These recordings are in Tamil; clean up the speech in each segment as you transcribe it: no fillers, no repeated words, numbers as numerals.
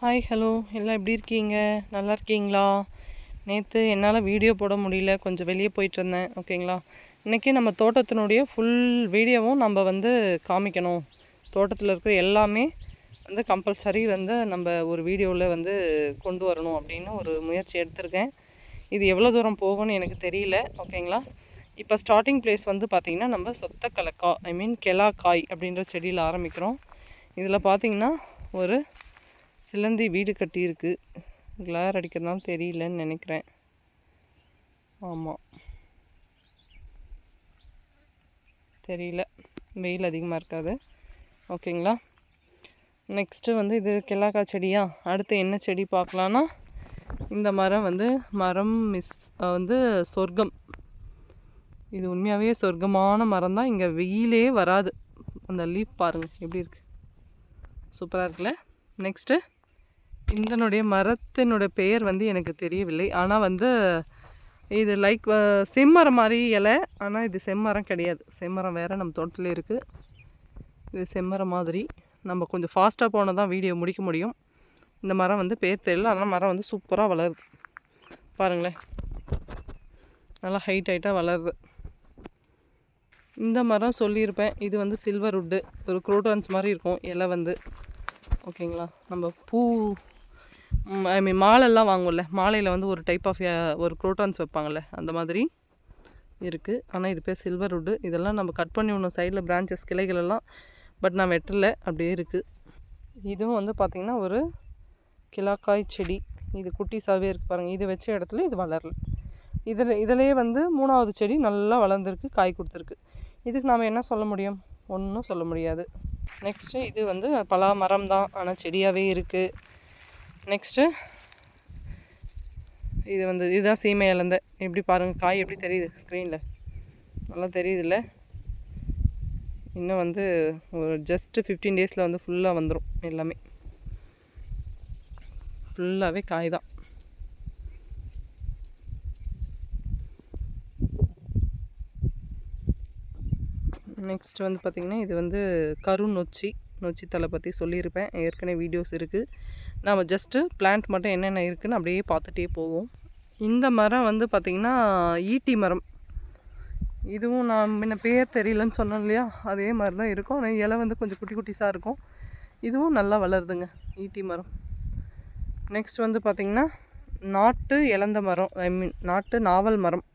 ஹாய் ஹலோ எல்லாம் எப்படி இருக்கீங்க? நல்லா இருக்கீங்களா? நேற்று என்னால் வீடியோ போட முடியல, கொஞ்சம் வெளியே போயிட்டுருந்தேன். ஓகேங்களா? இன்றைக்கி நம்ம தோட்டத்தினுடைய ஃபுல் வீடியோவும் நம்ம காமிக்கணும். தோட்டத்தில் இருக்கிற எல்லாமே கம்பல்சரி நம்ம ஒரு வீடியோவில் கொண்டு வரணும் அப்படின்னு ஒரு முயற்சி எடுத்திருக்கேன். இது எவ்வளோ தூரம் போகும்னு எனக்கு தெரியல. ஓகேங்களா? இப்போ ஸ்டார்டிங் பிளேஸ் பார்த்திங்கன்னா நம்ம சொத்தக்கலக்காய் கெலாக்காய் அப்படின்ற செடியில் ஆரம்பிக்கிறோம். இதில் பார்த்திங்கன்னா ஒரு சிலந்தி வீடு கட்டியிருக்கு. கிளார் அடிக்கிறதுனால தெரியலன்னு நினைக்கிறேன். ஆமாம், தெரியல, வெயில் அதிகமாக இருக்காது. ஓகேங்களா? நெக்ஸ்ட்டு இது கெலாக்காய் செடியா. அடுத்து என்ன செடி பார்க்கலான்னா, இந்த மரம் மரம் சொர்க்கம். இது உண்மையாகவே சொர்க்கமான மரம் தான். இங்கே வெயிலே வராது. அந்த லீஃப் பாருங்கள் எப்படி இருக்குது, சூப்பராக இருக்குல்ல. நெக்ஸ்ட்டு இதனுடைய மரத்தினுடைய பெயர் எனக்கு தெரியவில்லை. ஆனால் இது லைக் செம்மரம் மாதிரி இலை. ஆனால் இது செம்மரம் கிடையாது. செம்மரம் வேறு நம்ம தோட்டத்தில் இருக்குது. இது செம்மரம் மாதிரி. நம்ம கொஞ்சம் ஃபாஸ்ட்டாக போனால் தான் வீடியோ முடிக்க முடியும். இந்த மரம் பேர் தெரியல. ஆனால் மரம் சூப்பராக வளருது. பாருங்களேன், நல்லா ஹைட்டாக வளருது. இந்த மரம் சொல்லியிருப்பேன். இது சில்வர் வுட்டு. ஒரு குரோட்டான்ஸ் மாதிரி இருக்கும் இலை. ஓகேங்களா? நம்ம பூ மாலைலாம் வாங்கும்ல, மாலையில் ஒரு டைப் ஆஃப் ஒரு குரோட்டான்ஸ் வைப்பாங்கள்ல, அந்த மாதிரி இருக்குது. ஆனால் இது பேர் சில்வர் வுட்டு. இதெல்லாம் நம்ம கட் பண்ணி ஒன்று சைடில் பிரான்ச்சஸ் கிளைகளெல்லாம், பட் நான் வெட்டலை, அப்படியே இருக்குது. இதுவும் பார்த்திங்கன்னா ஒரு கிலாக்காய் செடி. இது குட்டிஸாகவே இருக்குது பாருங்கள். இது வச்ச இடத்துல இது வளரல. இதிலே 3வது செடி நல்லா வளர்ந்துருக்கு, காய் கொடுத்துருக்கு. இதுக்கு நாம் என்ன சொல்ல முடியும்? ஒன்றும் சொல்ல முடியாது. நெக்ஸ்ட்டு இது பலா மரம் தான், ஆனால் செடியாகவே இருக்குது. நெக்ஸ்ட்டு இது இதுதான் சீமை இலந்தை. எப்படி பாருங்கள், காய் எப்படி தெரியுது ஸ்க்ரீனில், நல்லா தெரியுதுல்ல. இன்னும் ஒரு ஜஸ்ட்டு 15 டேஸில் ஃபுல்லாக வந்துடும். எல்லாமே ஃபுல்லாகவே காய் தான். நெக்ஸ்ட் பார்த்திங்கன்னா இது கருநொச்சி தலை பற்றி சொல்லியிருப்பேன். ஏற்கனவே வீடியோஸ் இருக்குது. நாம் ஜஸ்ட்டு பிளான்ட் மட்டும் என்னென்ன இருக்குதுன்னு அப்படியே பார்த்துட்டே போவோம். இந்த மரம் பார்த்திங்கன்னா ஈட்டி மரம். இதுவும் நான் முன்ன பேர் தெரியலன்னு சொன்னேன் இல்லையா, அதே மாதிரி தான் இருக்கும். ஆனால் இலை கொஞ்சம் குட்டி குட்டிஸாக இருக்கும். இதுவும் நல்லா வளருதுங்க, ஈட்டி மரம். நெக்ஸ்ட் பார்த்திங்கன்னா நாட்டு இலந்த மரம், நாட்டு நாவல் மரம்.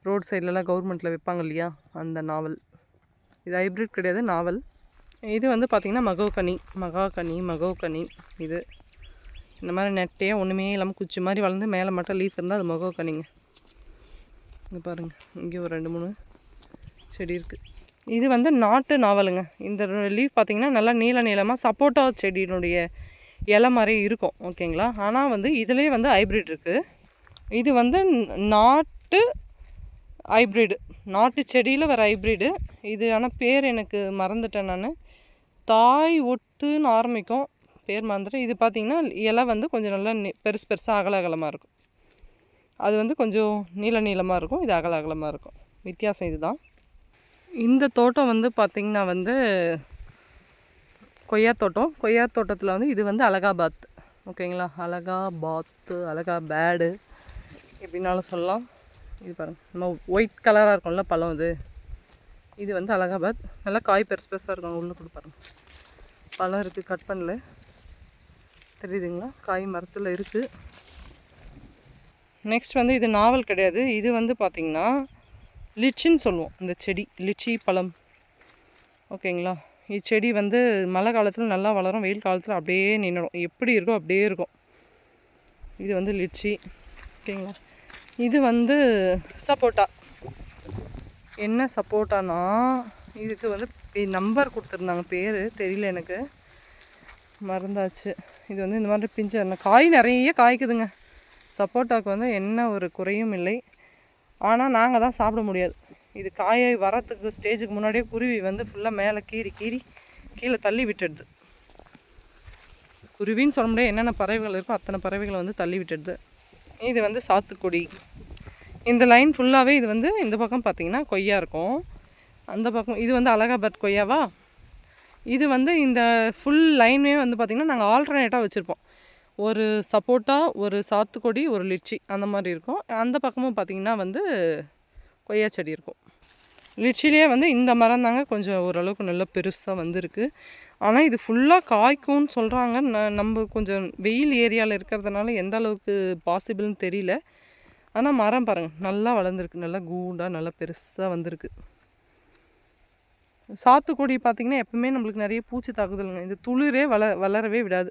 ரோட் சைட்லலாம் கவர்மெண்ட்டில் வைப்பாங்க இல்லையா, அந்த நாவல். இது ஹைப்ரிட் கிடையாது, நாவல். இது பார்த்திங்கன்னா மகோகனி. இது இந்த மாதிரி நெட்டையாக ஒன்றுமே இல்லாமல் குச்சி மாதிரி வளர்ந்து மேலே மட்டும் லீஃப் இருந்தால் அது மகோகனிங்க. இங்கே பாருங்கள், இங்கே ஒரு 2-3 செடி இருக்குது. இது நாட்டு நாவலுங்க. இந்த லீஃப் பார்த்திங்கன்னா நல்லா நீளமாக சப்போட்டா செடியினுடைய இலை மாதிரி இருக்கும். ஓகேங்களா? ஆனால் இதுலேயே ஹைப்ரிட் இருக்குது. இது நாட்டு ஹைப்ரிடு, நாட்டு செடியில் வர ஹைப்ரிடு இது. ஆனால் பேர் எனக்கு மறந்துட்டேன் நான். தாய் ஒட்டுன்னு ஆரம்பிக்கும், பேர் மறந்துட்டேன். இது பார்த்திங்கன்னா இலை கொஞ்சம் நல்லா பெருசாக அகலமாக இருக்கும். அது கொஞ்சம் நீளமாக இருக்கும், இது அகலமாக இருக்கும். வித்தியாசம் இதுதான். இந்த தோட்டம் பார்த்திங்கன்னா கொய்யா தோட்டத்தில் இது அலகாபாத். ஓகேங்களா? அலகாபேடு எப்படின்னாலும் சொல்லலாம். இது பாருங்கள், நம்ம ஒயிட் கலராக இருக்கும்ல பழம். இது அலகாபாத். நல்லா காய் பெருசாக இருக்கும். உள்ளே கூட பாருங்கள், பழம் இருக்குது, கட் பண்ணல, தெரியுதுங்களா? காய் மரத்தில் இருக்குது. நெக்ஸ்ட் இது நாவல் கிடையாது. இது பார்த்திங்கன்னா லிச்சின்னு சொல்லுவோம். இந்த செடி லிச்சி பழம். ஓகேங்களா? செடி மழை காலத்தில் நல்லா வளரும், வெயில் காலத்தில் அப்படியே நின்றுடும். எப்படி இருக்கோ அப்படியே இருக்கும். இது லிச்சி. ஓகேங்களா? இது சப்போட்டா. என்ன சப்போட்டானா, இதுக்கு நம்பர் கொடுத்துருந்தாங்க, பேர் தெரியல எனக்கு, மறந்தாச்சு. இது இந்த மாதிரி பிஞ்சு காய் நிறைய காய்க்குதுங்க. சப்போட்டாவுக்கு என்ன ஒரு குறையும் இல்லை. ஆனால் நாங்கள் தான் சாப்பிட முடியாது. இது காயை வரத்துக்கு ஸ்டேஜுக்கு முன்னாடியே குருவி ஃபுல்லாக மேலே கீறி கீழே தள்ளி விட்டுடுது. குருவின்னு சொல்ல முடியாது, என்னென்ன பறவைகள் இருக்கோ அத்தனை பறவைகளை தள்ளி விட்டுடுது. இது சாத்துக்குடி. இந்த லைன் ஃபுல்லாகவே இது இந்த பக்கம் பார்த்திங்கன்னா கொய்யா இருக்கும். அந்த பக்கம் இது அலகாபாத் கொய்யாவா. இது வந்து இந்த ஃபுல் லைனே வந்து பார்த்திங்கன்னா நாங்கள் ஆல்டர்னேட்டாக வச்சுருப்போம். ஒரு சப்போட்டா, ஒரு சாத்துக்குடி, ஒரு லிச்சி அந்த மாதிரி இருக்கும். அந்த பக்கமும் பார்த்திங்கன்னா வந்து கொய்யா செடி இருக்கும். லிச்சிலே வந்து இந்த மரம் தாங்க கொஞ்சம் ஓரளவுக்கு நல்லா பெருசாக வந்திருக்கு. ஆனால் இது ஃபுல்லாக காய்க்கும்னு சொல்கிறாங்க. நம்ம கொஞ்சம் வெயில் ஏரியாவில் இருக்கிறதுனால எந்த அளவுக்கு பாசிபிள்னு தெரியல. ஆனால் மரம் பாருங்கள் நல்லா வளர்ந்துருக்கு, நல்லா கூண்டாக நல்லா பெருசாக வந்திருக்கு. சாத்துக்குடி பார்த்திங்கன்னா எப்பவுமே நம்மளுக்கு நிறைய பூச்சி தாக்குதலுங்க. இந்த துளிரே வளரவே விடாது.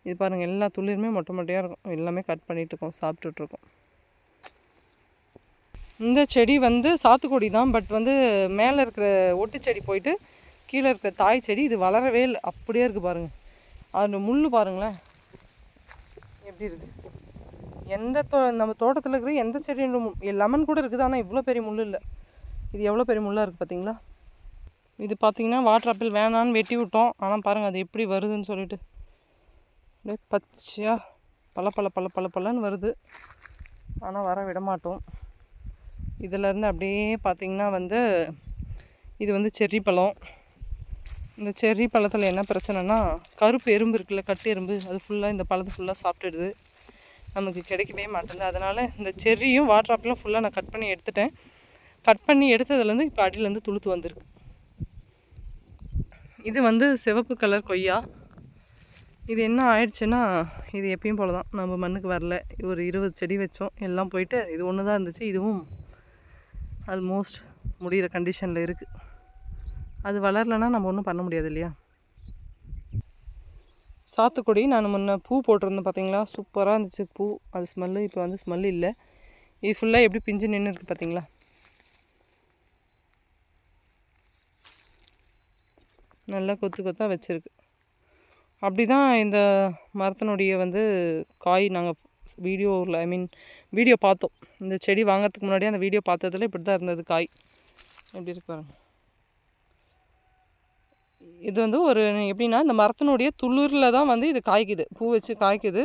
இது பாருங்கள் எல்லா துளிருமே மொட்டை மொட்டையாக இருக்கும். எல்லாமே கட் பண்ணிகிட்ருக்கோம், சாப்பிட்டுட்ருக்கோம். இந்த செடி வந்து சாத்துக்குடி தான். பட் வந்து மேலே இருக்கிற ஒட்டு செடி போயிட்டு கீழே இருக்கிற தாய் செடி இது வளரவே இல்லை, அப்படியே இருக்குது பாருங்கள். அது முள் பாருங்களேன் எப்படி இருக்குது. நம்ம தோட்டத்தில் இருக்கிற எந்த செடி லெமன் கூட இருக்குது, ஆனால் இவ்வளோ பெரிய முள் இல்லை. இது எவ்வளோ பெரிய முள்ளாக இருக்குது பார்த்தீங்களா. இது பார்த்திங்கன்னா வாட்டர் ஆப்பிள் வேணான்னு வெட்டி விட்டோம். ஆனால் பாருங்கள் அது எப்படி வருதுன்னு சொல்லிட்டு அப்படியே பச்சையாக பல வருது. ஆனால் வர விட மாட்டோம். இதிலேருந்து அப்படியே பார்த்திங்கன்னா வந்து இது வந்து செர்ரி பழம். இந்த செர்ரி பழத்தில் என்ன பிரச்சனைனா கருப்பு எறும்பு இருக்குல்ல, கட்டு எறும்பு, அது ஃபுல்லாக இந்த பழத்தை ஃபுல்லாக சாப்பிட்டுடுது. நமக்கு கிடைக்கவே மாட்டேங்குது. அதனால் இந்த செர்ரியும் வாட்டர் ஆப்பிளும் ஃபுல்லாக நான் கட் பண்ணி எடுத்துட்டேன். கட் பண்ணி எடுத்ததுலேருந்து இப்போ அடியிலேருந்து துளுத்து வந்திருக்கு. இது வந்து சிவப்பு கலர் கொய்யா. இது என்ன ஆயிடுச்சுன்னா இது எப்பயும் போல தான், நம்ம மண்ணுக்கு வரல. ஒரு 20 செடி வச்சோம், எல்லாம் போயிட்டு இது ஒன்று தான் இருந்துச்சு. இதுவும் ஆல்மோஸ்ட் முடிகிற கண்டிஷனில் இருக்குது. அது வளரலைன்னா நம்ம ஒன்றும் பண்ண முடியாது இல்லையா. சாத்துக்குடி நான் முன்ன பூ போட்டிருந்தேன் பார்த்தீங்களா, சூப்பராக இருந்துச்சு பூ. அது ஸ்மெல்லு இப்போ வந்து ஸ்மெல்லு இல்லை. இது ஃபுல்லாக எப்படி பிஞ்சு நின்று இருக்குது பார்த்தீங்களா. நல்லா கொத்து கொத்தாக வச்சுருக்கு. அப்படி தான் இந்த மரத்தினுடைய வந்து காய் நாங்கள் வீடியோ பார்த்தோம். இந்த செடி வாங்கிறதுக்கு முன்னாடியே அந்த வீடியோ பார்த்ததில் இப்படி தான் இருந்தது காய். எப்படி இருக்கு பாருங்க. இது வந்து ஒரு எப்படின்னா இந்த மரத்தினுடைய துளிரில் தான் வந்து இது காய்க்குது, பூ வச்சு காய்க்குது.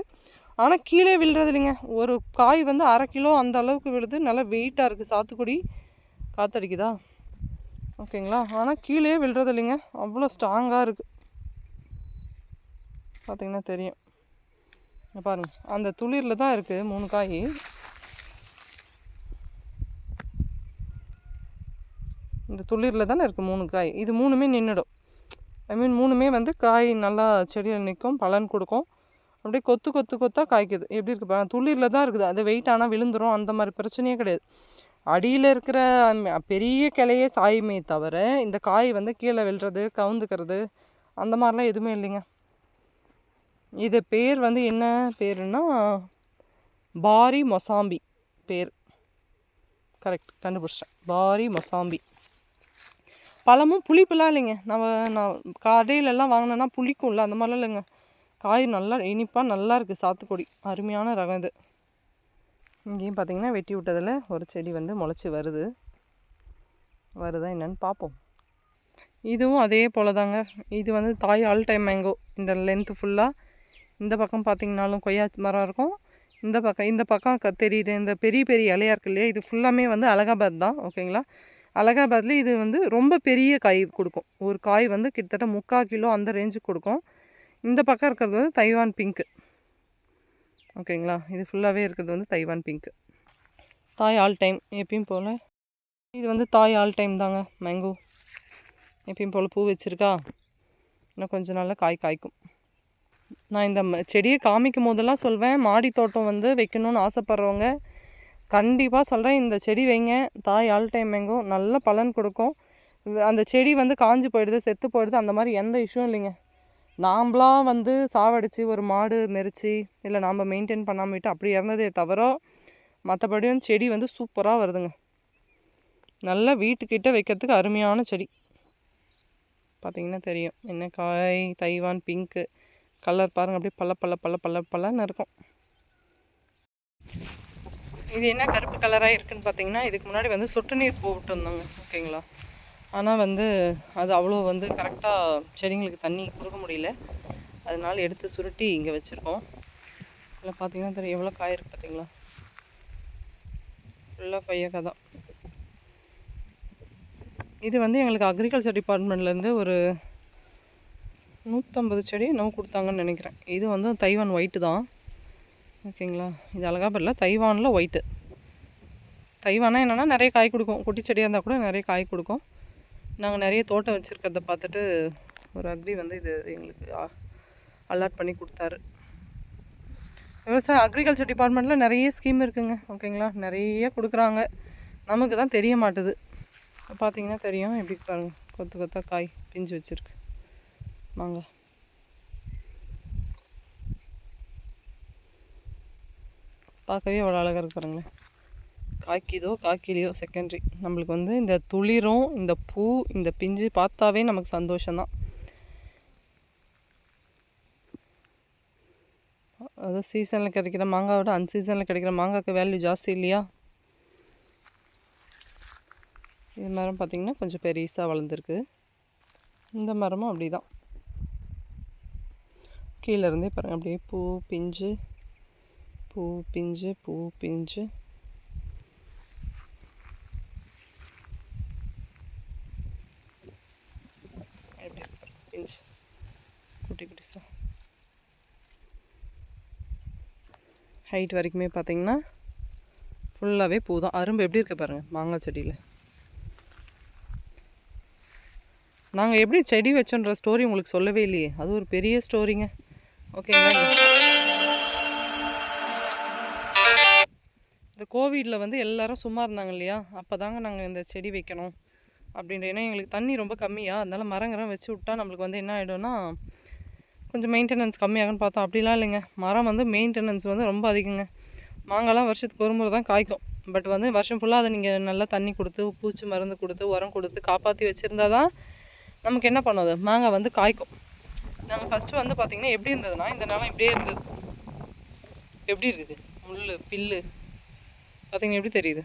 ஆனால் கீழே விழுறது இல்லைங்க. ஒரு காய் வந்து 1/2 கிலோ அந்த அளவுக்கு விழுது. நல்லா வெயிட்டாக இருக்குது. சாத்துக்குடி காற்றடிக்குதா ஓகேங்களா. ஆனால் கீழே விழுறது இல்லைங்க, அவ்வளோ ஸ்ட்ராங்காக இருக்குது. பார்த்திங்கன்னா தெரியும் பாருங்கள், அந்த துளிரில் தான் இருக்குது 3 காய். இந்த துளிரில் தானே இருக்குது 3 காய். இது 3மே நின்றுடும். ஐ மீன் 3மே வந்து காய் நல்லா செடியில் நிற்கும், பலன் கொடுக்கும். அப்படியே கொத்து கொத்து கொத்தாக காய்க்குது. எப்படி இருக்குது பாருங்கள், துளிரில் தான் இருக்குது. அது வெயிட் ஆனால் விழுந்துடும், அந்த மாதிரி பிரச்சனையே கிடையாது. அடியில் இருக்கிற பெரிய கிளையே சாயுமே தவிர இந்த காய் வந்து கீழே விழுறது, கவுந்துக்கிறது அந்த மாதிரிலாம் எதுவுமே இல்லைங்க. இது பேர் வந்து என்ன பேருன்னா பாரி மொசாம்பி பேர். கரெக்ட், கண்டுபிடிச்சேன். பாரி மொசாம்பி. பழமும் புளிப்புலாம் இல்லைங்க. நான் கடையிலெல்லாம் வாங்கினேன்னா புளிக்கும்ல, அந்த மாதிரிலாம் இல்லைங்க. காய் நல்லா இனிப்பாக நல்லா இருக்குது. சாத்துக்குடி அருமையான ரகம் இது. இங்கேயும் பார்த்திங்கன்னா வெட்டி விட்டதில் ஒரு செடி வந்து முளைச்சி வருதா என்னன்னு பார்ப்போம். இதுவும் அதே போல் தாங்க. இது வந்து தாய் ஆல் டைம் மேங்கோ. இந்த லென்த்து ஃபுல்லாக இந்த பக்கம் பார்த்திங்கனாலும் கொய்யா மரம் இருக்கும். இந்த பக்கம் தெரியுது இந்த பெரிய பெரிய இலையாக இருக்கு இல்லையா, இது ஃபுல்லாமே வந்து அலகாபாத் தான். ஓகேங்களா. அலகாபாத்தில் இது வந்து ரொம்ப பெரிய காய் கொடுக்கும். ஒரு காய் வந்து கிட்டத்தட்ட 3/4 கிலோ அந்த ரேஞ்சுக்கு கொடுக்கும். இந்த பக்கம் இருக்கிறது வந்து தைவான் பிங்க்கு. ஓகேங்களா. இது ஃபுல்லாகவே இருக்கிறது வந்து தைவான் பிங்க்கு. தாய் ஆல் டைம் எப்பயும் போல். இது வந்து தாய் ஆல் டைம் தாங்க மேங்கோ. எப்பயும் போல் பூ வச்சுருக்கா, இன்னும் கொஞ்சம் நாளில் காய்க்கும். நான் இந்த செடியை காமிக்கும் போதெல்லாம் சொல்வேன், மாடி தோட்டம் வந்து வைக்கணும்னு ஆசைப்பட்றவங்க கண்டிப்பாக சொல்கிறேன், இந்த செடி வைங்க. தாய் ஆல் டைம் மேங்கோ நல்ல பலன் கொடுக்கும். அந்த செடி வந்து காஞ்சி போயிடுது, செத்து போயிடுது, அந்த மாதிரி எந்த இஷ்யூவும் இல்லைங்க. நாம்ளாக வந்து சாவடித்து ஒரு மாடு மெரிச்சு இல்லை நாம் மெயின்டைன் பண்ணாமல் விட்டு அப்படி இறந்ததே தவிர மற்றபடியும் செடி வந்து சூப்பராக வருதுங்க. நல்லா வீட்டுக்கிட்ட வைக்கிறதுக்கு அருமையான செடி. பார்த்திங்கன்னா தெரியும் என்ன காய். தைவான் பிங்க்கு கலர் பாருங்கள், அப்படியே பல்லன்னு இருக்கும். இது என்ன கருப்பு கலராக இருக்குதுன்னு பார்த்தீங்கன்னா, இதுக்கு முன்னாடி வந்து சொட்டு நீர் போட்டு வந்தோங்க. ஓகேங்களா. ஆனால் வந்து அது அவ்வளோ வந்து கரெக்டாக செடிங்களுக்கு தண்ணி கொடுக்க முடியல. அதனால எடுத்து சுருட்டி இங்கே வச்சுருக்கோம். இல்லை பார்த்தீங்கன்னா தெரியும் எவ்வளோ காய் இருக்குது பார்த்தீங்களா. ஃபுல்லாக கொய்யாக்காய் தான். இது வந்து எங்களுக்கு அக்ரிகல்ச்சர் டிபார்ட்மெண்ட்லேருந்து ஒரு 150 செடி என்னவோ கொடுத்தாங்கன்னு நினைக்கிறேன். இது வந்து தைவான் ஒயிட்டு தான். ஓகேங்களா, இது அலகாபாத்தில் தைவானில் ஒயிட்டு. தைவானா என்னென்னா நிறைய காய் கொடுக்கும். குட்டி செடியாக இருந்தால் கூட நிறைய காய் கொடுக்கும். நாங்கள் நிறைய தோட்டம் வச்சுருக்கிறத பார்த்துட்டு ஒரு அக்ரி வந்து இது எங்களுக்கு அலாட் பண்ணி கொடுத்தாரு. அக்ரிகல்ச்சர் டிபார்ட்மெண்ட்டில் நிறைய ஸ்கீம் இருக்குங்க. ஓகேங்களா, நிறைய கொடுக்குறாங்க. நமக்கு தான் தெரிய மாட்டுது. பார்த்தீங்கன்னா தெரியும். எப்படி பாருங்கள், கொத்து கொத்தாக காய் பிஞ்சு வச்சுருக்கு மாங்காய். பார்க்கவே அவ்வளோ அழகாக இருக்கு பாருங்களேன். காய்க்கிதோ காய்க்கிலையோ செகண்டரி. நம்மளுக்கு வந்து இந்த துளிரும் இந்த பூ இந்த பிஞ்சு பார்த்தாவே நமக்கு சந்தோஷம்தான். அதாவது சீசனில் கிடைக்கிற மாங்காய் விட அன்சீசனில் கிடைக்கிற மாங்காய்க்கு வேல்யூ ஜாஸ்தி இல்லையா? இது மரம் பார்த்திங்கன்னா கொஞ்சம் பெருசாக வளர்ந்துருக்கு. இந்த மரமும் அப்படி தான். கீழே இருந்தே பாருங்கள், அப்படியே பூ பிஞ்சு பூ பிஞ்சு பூ பிஞ்சு. பிஞ்சு குட்டி குட்டிஸா ஹைட் வரைக்குமே பார்த்தீங்கன்னா ஃபுல்லாகவே பூ தான். அரும்பு எப்படி இருக்க பாருங்கள் மாங்காய் செடியில். நாங்கள் எப்படி செடி வச்சோன்ற ஸ்டோரி உங்களுக்கு சொல்லவே இல்லையே, அது ஒரு பெரிய ஸ்டோரிங்க. ஓகேங்களா, இந்த கோவிடில் வந்து எல்லோரும் சும்மா இருந்தாங்க இல்லையா, அப்போ தாங்க நாங்கள் இந்த செடி வைக்கணும் அப்படின்ற. ஏன்னா எங்களுக்கு தண்ணி ரொம்ப கம்மியாக, அதனால் மரங்கரம் வச்சு விட்டா நம்மளுக்கு வந்து என்ன ஆகிடும்னா கொஞ்சம் மெயின்டெனன்ஸ் கம்மியாகுன்னு பார்த்தோம். அப்படிலாம் இல்லைங்க, மரம் வந்து மெயின்டெனன்ஸ் வந்து ரொம்ப அதிகங்க. மாங்காய்லாம் வருஷத்துக்கு ஒரு முறை தான் காய்க்கும். பட் வந்து வருஷம் ஃபுல்லாக அதை நீங்கள் நல்லா தண்ணி கொடுத்து பூச்சி மருந்து கொடுத்து உரம் கொடுத்து காப்பாற்றி வச்சுருந்தா தான் நமக்கு என்ன பண்ணுது, மாங்காய் வந்து காய்க்கும். நாங்கள் ஃபஸ்ட்டு வந்து பார்த்திங்கன்னா எப்படி இருந்ததுன்னா, இந்த நிலம் இப்படியே இருந்தது. எப்படி இருக்குது முள் பில்லு பார்த்திங்கன்னா எப்படி தெரியுது.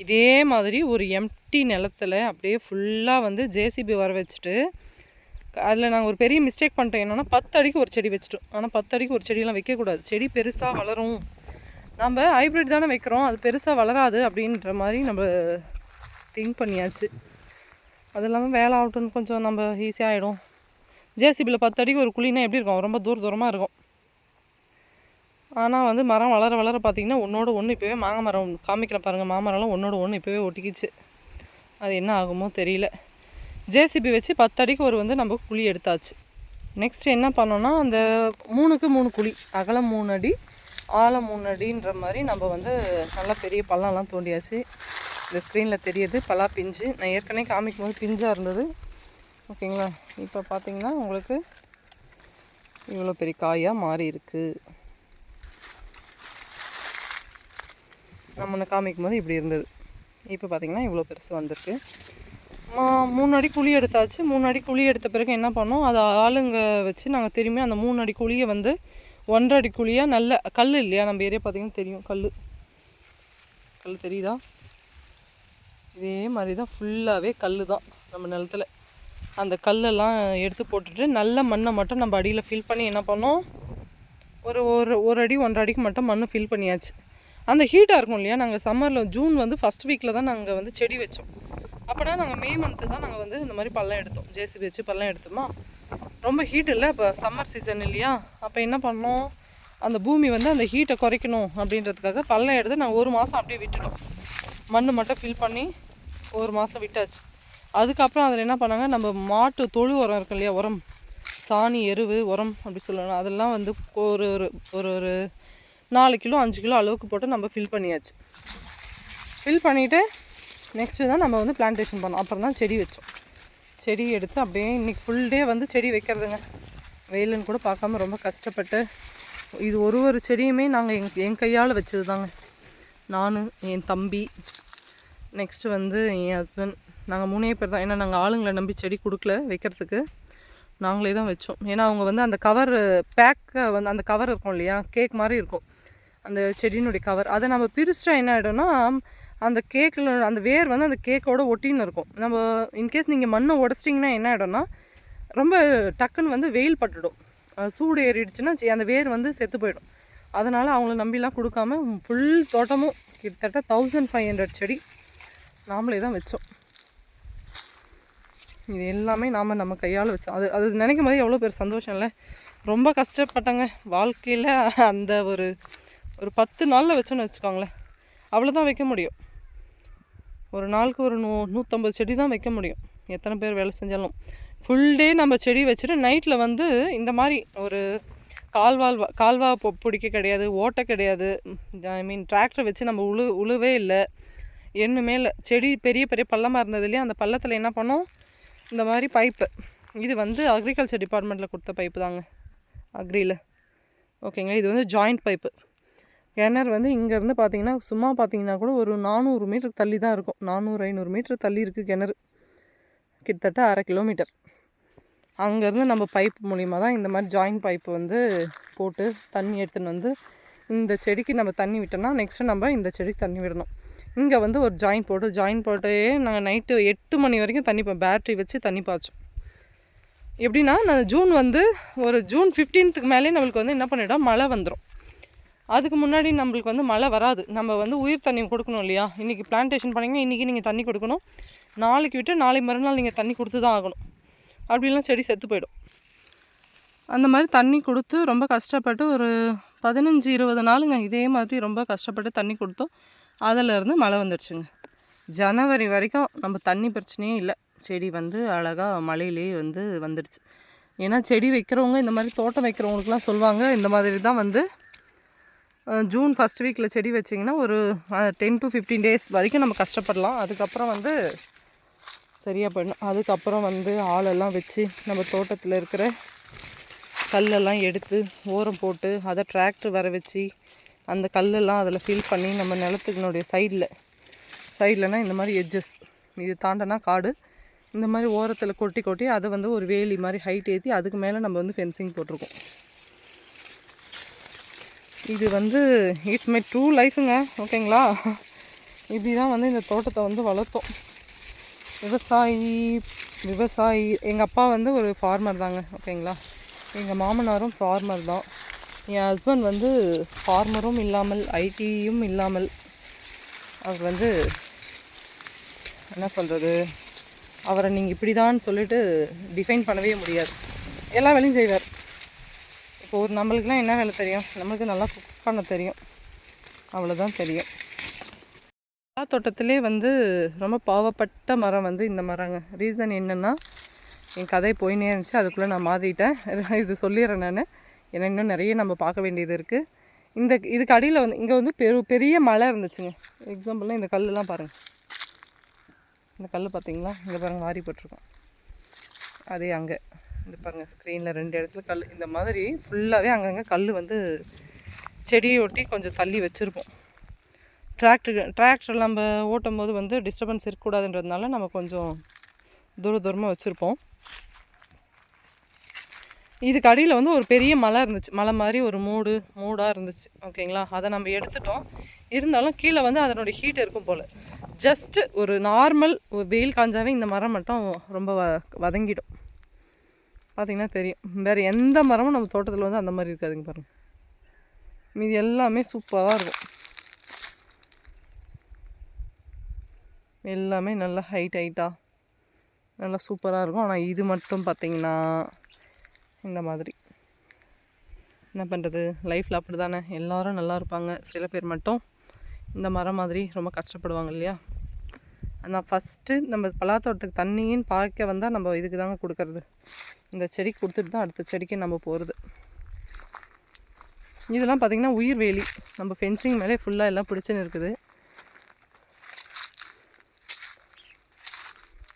இதே மாதிரி ஒரு எம்டி நிலத்தில் அப்படியே ஃபுல்லாக வந்து ஜேசிபி வர வச்சுட்டு, அதில் நாங்கள் ஒரு பெரிய மிஸ்டேக் பண்ணிட்டோம். என்னென்னா 10 அடிக்கு ஒரு செடி வச்சுட்டோம். ஆனால் 10 அடிக்கு ஒரு செடியெல்லாம் வைக்கக்கூடாது. செடி பெருசாக வளரும், நம்ம ஹைப்ரிட் தானே வைக்கிறோம், அது பெருசாக வளராது அப்படின்ற மாதிரி நம்ம திங்க் பண்ணியாச்சு. அது இல்லாமல் வேலை ஆகட்டும்னு கொஞ்சம் நம்ம ஈஸியாக ஆகிடும். ஜேசிபியில் 10 அடிக்கு ஒரு குழினா எப்படி இருக்கும், ரொம்ப தூரமாக இருக்கும். ஆனால் வந்து மரம் வளர வளர பார்த்திங்கன்னா ஒன்றோட ஒன்று இப்போவே மாங்காய் மரம் காமிக்கிற பாருங்கள், மாமரம்லாம் ஒன்றோட ஒன்று இப்போவே ஒட்டிக்கிச்சு. அது என்ன ஆகுமோ தெரியல. ஜேசிபி வச்சு 10 அடிக்கு ஒரு வந்து நம்ம குழி எடுத்தாச்சு. நெக்ஸ்ட் என்ன பண்ணோன்னா, அந்த 3க்கு 3 குழி, அகலம் 3 அடி ஆழம் 3 அடின்ற மாதிரி நம்ம வந்து நல்லா பெரிய பள்ளம்லாம் தோண்டியாச்சு. இந்த ஸ்க்ரீனில் தெரியுது பலா பிஞ்சு. நான் ஏற்கனவே காமிக்கும் போது பிஞ்சாக இருந்தது. ஓகேங்களா, இப்போ பார்த்தீங்கன்னா உங்களுக்கு இவ்வளோ பெரிய காயாக மாறி இருக்குது. நம்ம காமிக்கும் போது இப்படி இருந்தது, இப்போ பார்த்திங்கன்னா இவ்வளோ பெருசு வந்திருக்கு. 3 அடி குழி எடுத்தாச்சு. 3 அடி குழி எடுத்த பிறகு என்ன பண்ணோம், அதை ஆளுங்க வச்சு நாங்கள் திரும்பி அந்த 3 அடி குழியை வந்து 1.5 அடி குழியாக நல்ல கல் இல்லையா, நம்ம ஏரியா பார்த்திங்கன்னா தெரியும், கல் தெரியுதா, இதே மாதிரி தான் ஃபுல்லாகவே கல் தான் நம்ம நிலத்தில். அந்த கல்லெல்லாம் எடுத்து போட்டுட்டு நல்ல மண்ணை மட்டும் நம்ம அடியில் ஃபில் பண்ணி என்ன பண்ணோம், ஒரு அடி 1.5 அடிக்கு மட்டும் மண் ஃபில் பண்ணியாச்சு. அந்த ஹீட்டாக இருக்கும் இல்லையா, நாங்கள் சம்மரில் ஜூன் வந்து ஃபஸ்ட் வீக்கில் தான் நாங்கள் வந்து செடி வச்சோம். அப்போனா நாங்கள் மே மந்த்து தான் நாங்கள் வந்து இந்த மாதிரி பள்ளம் எடுத்தோம், ஜேசிபி வச்சு பள்ளம் எடுத்தோமா. ரொம்ப ஹீட் இல்லை, இப்போ சம்மர் சீசன் இல்லையா, அப்போ என்ன பண்ணோம், அந்த பூமி வந்து அந்த ஹீட்டை குறைக்கணும் அப்படின்றதுக்காக பள்ளம் எடுத்து நாங்கள் 1 மாதம் அப்படியே விட்டுட்டோம். மண் மட்டும் ஃபில் பண்ணி 1 மாதம் விட்டாச்சு. அதுக்கப்புறம் அதில் என்ன பண்ணாங்க, நம்ம மாட்டு தொழு உரம் இருக்கு இல்லையா, உரம் சாணி எருவு உரம் அப்படி சொல்லணும், அதெல்லாம் வந்து ஒரு ஒரு 4 கிலோ 5 கிலோ அளவுக்கு போட்டு நம்ம ஃபில் பண்ணியாச்சு. ஃபில் பண்ணிவிட்டு நெக்ஸ்ட்டு தான் நம்ம வந்து பிளான்டேஷன் பண்ணோம். அப்புறம் தான் செடி வச்சோம். செடி எடுத்து அப்படியே இன்றைக்கி ஃபுல் டே வந்து செடி வைக்கிறதுங்க, வெயிலுன்னு கூட பார்க்காம ரொம்ப கஷ்டப்பட்டு. இது ஒரு செடியுமே நாங்கள் என் கையால் வச்சது தாங்க. நான், என் தம்பி, நெக்ஸ்ட்டு வந்து என் ஹஸ்பண்ட், நாங்கள் 3 பேர் தான். ஏன்னா நாங்கள் ஆளுங்களை நம்பி செடி கொடுக்கல வைக்கிறதுக்கு, நாங்களே தான் வச்சோம். ஏன்னா அவங்க வந்து அந்த கவர் பேக்கை வந்து அந்த கவர் இருக்கும் இல்லையா, கேக் மாதிரி இருக்கும் அந்த செடியினுடைய கவர், அதை நம்ம பிரிச்சிட்டா என்ன ஆகிடும்னா, அந்த கேக்கில் அந்த வேர் வந்து அந்த கேக்கோட ஒட்டின்னு இருக்கும். நம்ம இன்கேஸ் நீங்கள் மண்ணை உடச்சிட்டிங்கன்னா என்ன ஆகிடும்னா, ரொம்ப டக்குன்னு வந்து வெயில் பட்டுடும், சூடு ஏறிடுச்சுன்னா அந்த வேர் வந்து செத்து போயிடும். அதனால் அவங்கள நம்பிலாம் கொடுக்காம ஃபுல் தோட்டமும் கிட்டத்தட்ட 1500 செடி நாமளே தான் வச்சோம். இது எல்லாமே நம்ம கையால் வச்சோம். அது நினைக்கும் போது எவ்வளோ பேர் சந்தோஷம் இல்லை. ரொம்ப கஷ்டப்பட்டாங்க வாழ்க்கையில். அந்த ஒரு 10 நாளில் வச்சோன்னு வச்சுக்கோங்களேன், அவ்வளோதான் வைக்க முடியும். ஒரு நாளுக்கு ஒரு 150 செடி தான் வைக்க முடியும். எத்தனை பேர் வேலை செஞ்சாலும் ஃபுல் டே நம்ம செடி வச்சுட்டு நைட்டில் வந்து இந்த மாதிரி ஒரு கால்வா பிடிக்க கிடையாது, ஓட்டை கிடையாது. ஐ மீன் டிராக்டர் வச்சு நம்ம உழுவே இல்லை, ஒன்றுமே இல்லை. செடி பெரிய பெரிய பள்ளமாக இருந்தது இல்லையா, அந்த பள்ளத்தில் என்ன பண்ணோம், இந்த மாதிரி பைப்பு. இது வந்து அக்ரிகல்ச்சர் டிபார்ட்மெண்ட்டில் கொடுத்த பைப்பு தாங்க, அக்ரியில். ஓகேங்களா. இது வந்து ஜாயிண்ட் பைப்பு. கிணறு வந்து இங்கேருந்து பார்த்தீங்கன்னா சும்மா பார்த்தீங்கன்னா கூட ஒரு 400 மீட்டர் தள்ளி தான் இருக்கும். 400-500 மீட்டர் தள்ளி இருக்குது கிணறு, கிட்டத்தட்ட 1/2 கிலோமீட்டர். அங்கேருந்து நம்ம பைப் மூலிமா தான் இந்த மாதிரி ஜாயிண்ட் பைப்பு வந்து போட்டு தண்ணி எடுத்துன்னு வந்து இந்த செடிக்கு நம்ம தண்ணி விட்டோம்னா நெக்ஸ்ட்டு நம்ம இந்த செடிக்கு தண்ணி விடணும். இங்கே வந்து ஒரு ஜாயின் போட்டே நாங்கள் நைட்டு 8 மணி வரைக்கும் தண்ணி பேட்ரி வச்சு தண்ணி பாய்ச்சோம். எப்படின்னா நான் ஜூன் 15க்கு மேலே நம்மளுக்கு வந்து என்ன பண்ணிவிடும், மழை வந்துடும். அதுக்கு முன்னாடி நம்மளுக்கு வந்து மழை வராது. நம்ம வந்து உயிர் தண்ணி கொடுக்கணும் இல்லையா. இன்றைக்கி பிளான்டேஷன் பண்ணிங்கன்னா இன்றைக்கி நீங்கள் தண்ணி கொடுக்கணும், நாளைக்கு விட்டு நாளை மறுநாள் நீங்கள் தண்ணி கொடுத்து தான் ஆகணும். அப்படிலாம் செடி செத்து போயிடும். அந்த மாதிரி தண்ணி கொடுத்து ரொம்ப கஷ்டப்பட்டு ஒரு 15-20 நாளுங்க இதே மாதிரி ரொம்ப கஷ்டப்பட்டு தண்ணி கொடுத்தோம். அதிலேருந்து மழை வந்துடுச்சுங்க. ஜனவரி வரைக்கும் நம்ம தண்ணி பிரச்சனையே இல்லை. செடி வந்து அழகாக மழையிலேயே வந்துடுச்சு. ஏன்னா செடி வைக்கிறவங்க, இந்த மாதிரி தோட்டம் வைக்கிறவங்களுக்குலாம் சொல்லுவாங்க, இந்த மாதிரி தான் வந்து ஜூன் ஃபஸ்ட் வீக்கில் செடி வச்சிங்கன்னா ஒரு 10 to 15 days வரைக்கும் நம்ம கஷ்டப்படலாம். அதுக்கப்புறம் வந்து சரியாக போயிடணும். அதுக்கப்புறம் வந்து ஆளெல்லாம் வச்சு நம்ம தோட்டத்தில் இருக்கிற கல்லெல்லாம் எடுத்து ஓரம் போட்டு அதை டிராக்டர் வர வச்சு அந்த கல்லெல்லாம் அதில் ஃபில் பண்ணி நம்ம நிலத்துக்குனுடைய சைட்லனா இந்த மாதிரி எட்ஜஸ், இது தாண்டனா காடு, இந்த மாதிரி ஓரத்தில் கொட்டி அதை வந்து ஒரு வேலி மாதிரி ஹைட் ஏற்றி அதுக்கு மேலே நம்ம வந்து ஃபென்சிங் போட்டிருக்கோம். இது வந்து இட்ஸ் மை ட்ரூ லைஃபுங்க. ஓகேங்களா. இப்படி தான் வந்து இந்த தோட்டத்தை வந்து வளர்த்தோம். விவசாயி எங்கள் அப்பா வந்து ஒரு ஃபார்மர் தாங்க. ஓகேங்களா. எங்கள் மாமனாரும் ஃபார்மர் தான். என் ஹஸ்பண்ட் வந்து ஃபார்மரும் இல்லாமல் ஐடியும் இல்லாமல் அவர் வந்து என்ன சொல்கிறது, அவரை நீங்கள் இப்படி தான் சொல்லிட்டு டிஃபைன் பண்ணவே முடியாது. எல்லா வேலையும் செய்வார். இப்போ ஒரு நம்மளுக்குலாம் என்ன வேலை தெரியும், நம்மளுக்கு நல்லா குக் பண்ண தெரியும், அவ்வளோதான் தெரியும். எல்லா தோட்டத்திலே வந்து ரொம்ப பாவப்பட்ட மரம் வந்து இந்த மரங்க. ரீசன் என்னென்னா, என் கதை போயினே இருந்துச்சு, அதுக்குள்ளே நான் மாறிட்டேன். இது சொல்லிடுறேன் நான், ஏன்னா இன்னும் நிறைய நம்ம பார்க்க வேண்டியது இருக்குது. இதுக்கு அடியில் வந்து இங்கே வந்து பெரிய மலை இருந்துச்சுங்க. எக்ஸாம்பிள்லாம் இந்த கல்லெலாம் பாருங்கள், இந்த கல் பார்த்தீங்களா, இங்கே பாருங்கள் வாரி போட்டிருக்கோம். அதே அங்கே இது பாருங்கள் ஸ்க்ரீனில் 2 இடத்துல கல். இந்த மாதிரி ஃபுல்லாகவே அங்கங்கே கல் வந்து செடியை ஒட்டி கொஞ்சம் தள்ளி வச்சுருப்போம். டிராக்டர் நம்ம ஓட்டும் போது வந்து டிஸ்டர்பன்ஸ் இருக்கக்கூடாதுன்றதுனால நம்ம கொஞ்சம் தூரமாக வச்சுருப்போம். இதுக்கு அடியில் வந்து ஒரு பெரிய மலை இருந்துச்சு, மலை மாதிரி ஒரு மூடாக இருந்துச்சு. ஓகேங்களா. அதை நம்ம எடுத்துட்டோம். இருந்தாலும் கீழே வந்து அதனுடைய ஹீட் இருக்கும் போல். ஜஸ்ட்டு ஒரு நார்மல் வெயில் காஞ்சாவே இந்த மரம் மட்டும் ரொம்ப வதங்கிடும். பார்த்திங்கன்னா தெரியும். வேறு எந்த மரமும் நம்ம தோட்டத்தில் வந்து அந்த மாதிரி இருக்காதுங்க பாருங்கள். மீதி எல்லாமே சூப்பராக இருக்கும். எல்லாமே நல்லா ஹைட்டாக நல்லா சூப்பராக இருக்கும். ஆனால் இது மட்டும் பார்த்திங்கன்னா இந்த மாதிரி என்ன பண்ணுறது, லைஃப்பில் அப்படி தானே, எல்லோரும் நல்லா இருப்பாங்க, சில பேர் மட்டும் இந்த மரம் மாதிரி ரொம்ப கஷ்டப்படுவாங்க இல்லையா. ஆனால் ஃபஸ்ட்டு நம்ம பலாத்தோட்டத்துக்கு தண்ணின்னு பார்க்க வந்தால் நம்ம இதுக்கு தாங்க கொடுக்கறது. இந்த செடிக்கு கொடுத்துட்டு தான் அடுத்த செடிக்கு நம்ம போகிறது. இதெல்லாம் பார்த்திங்கன்னா உயிர் வேலி, நம்ம ஃபென்சிங் மேலே ஃபுல்லாக எல்லாம் பிடிச்சின்னு இருக்குது.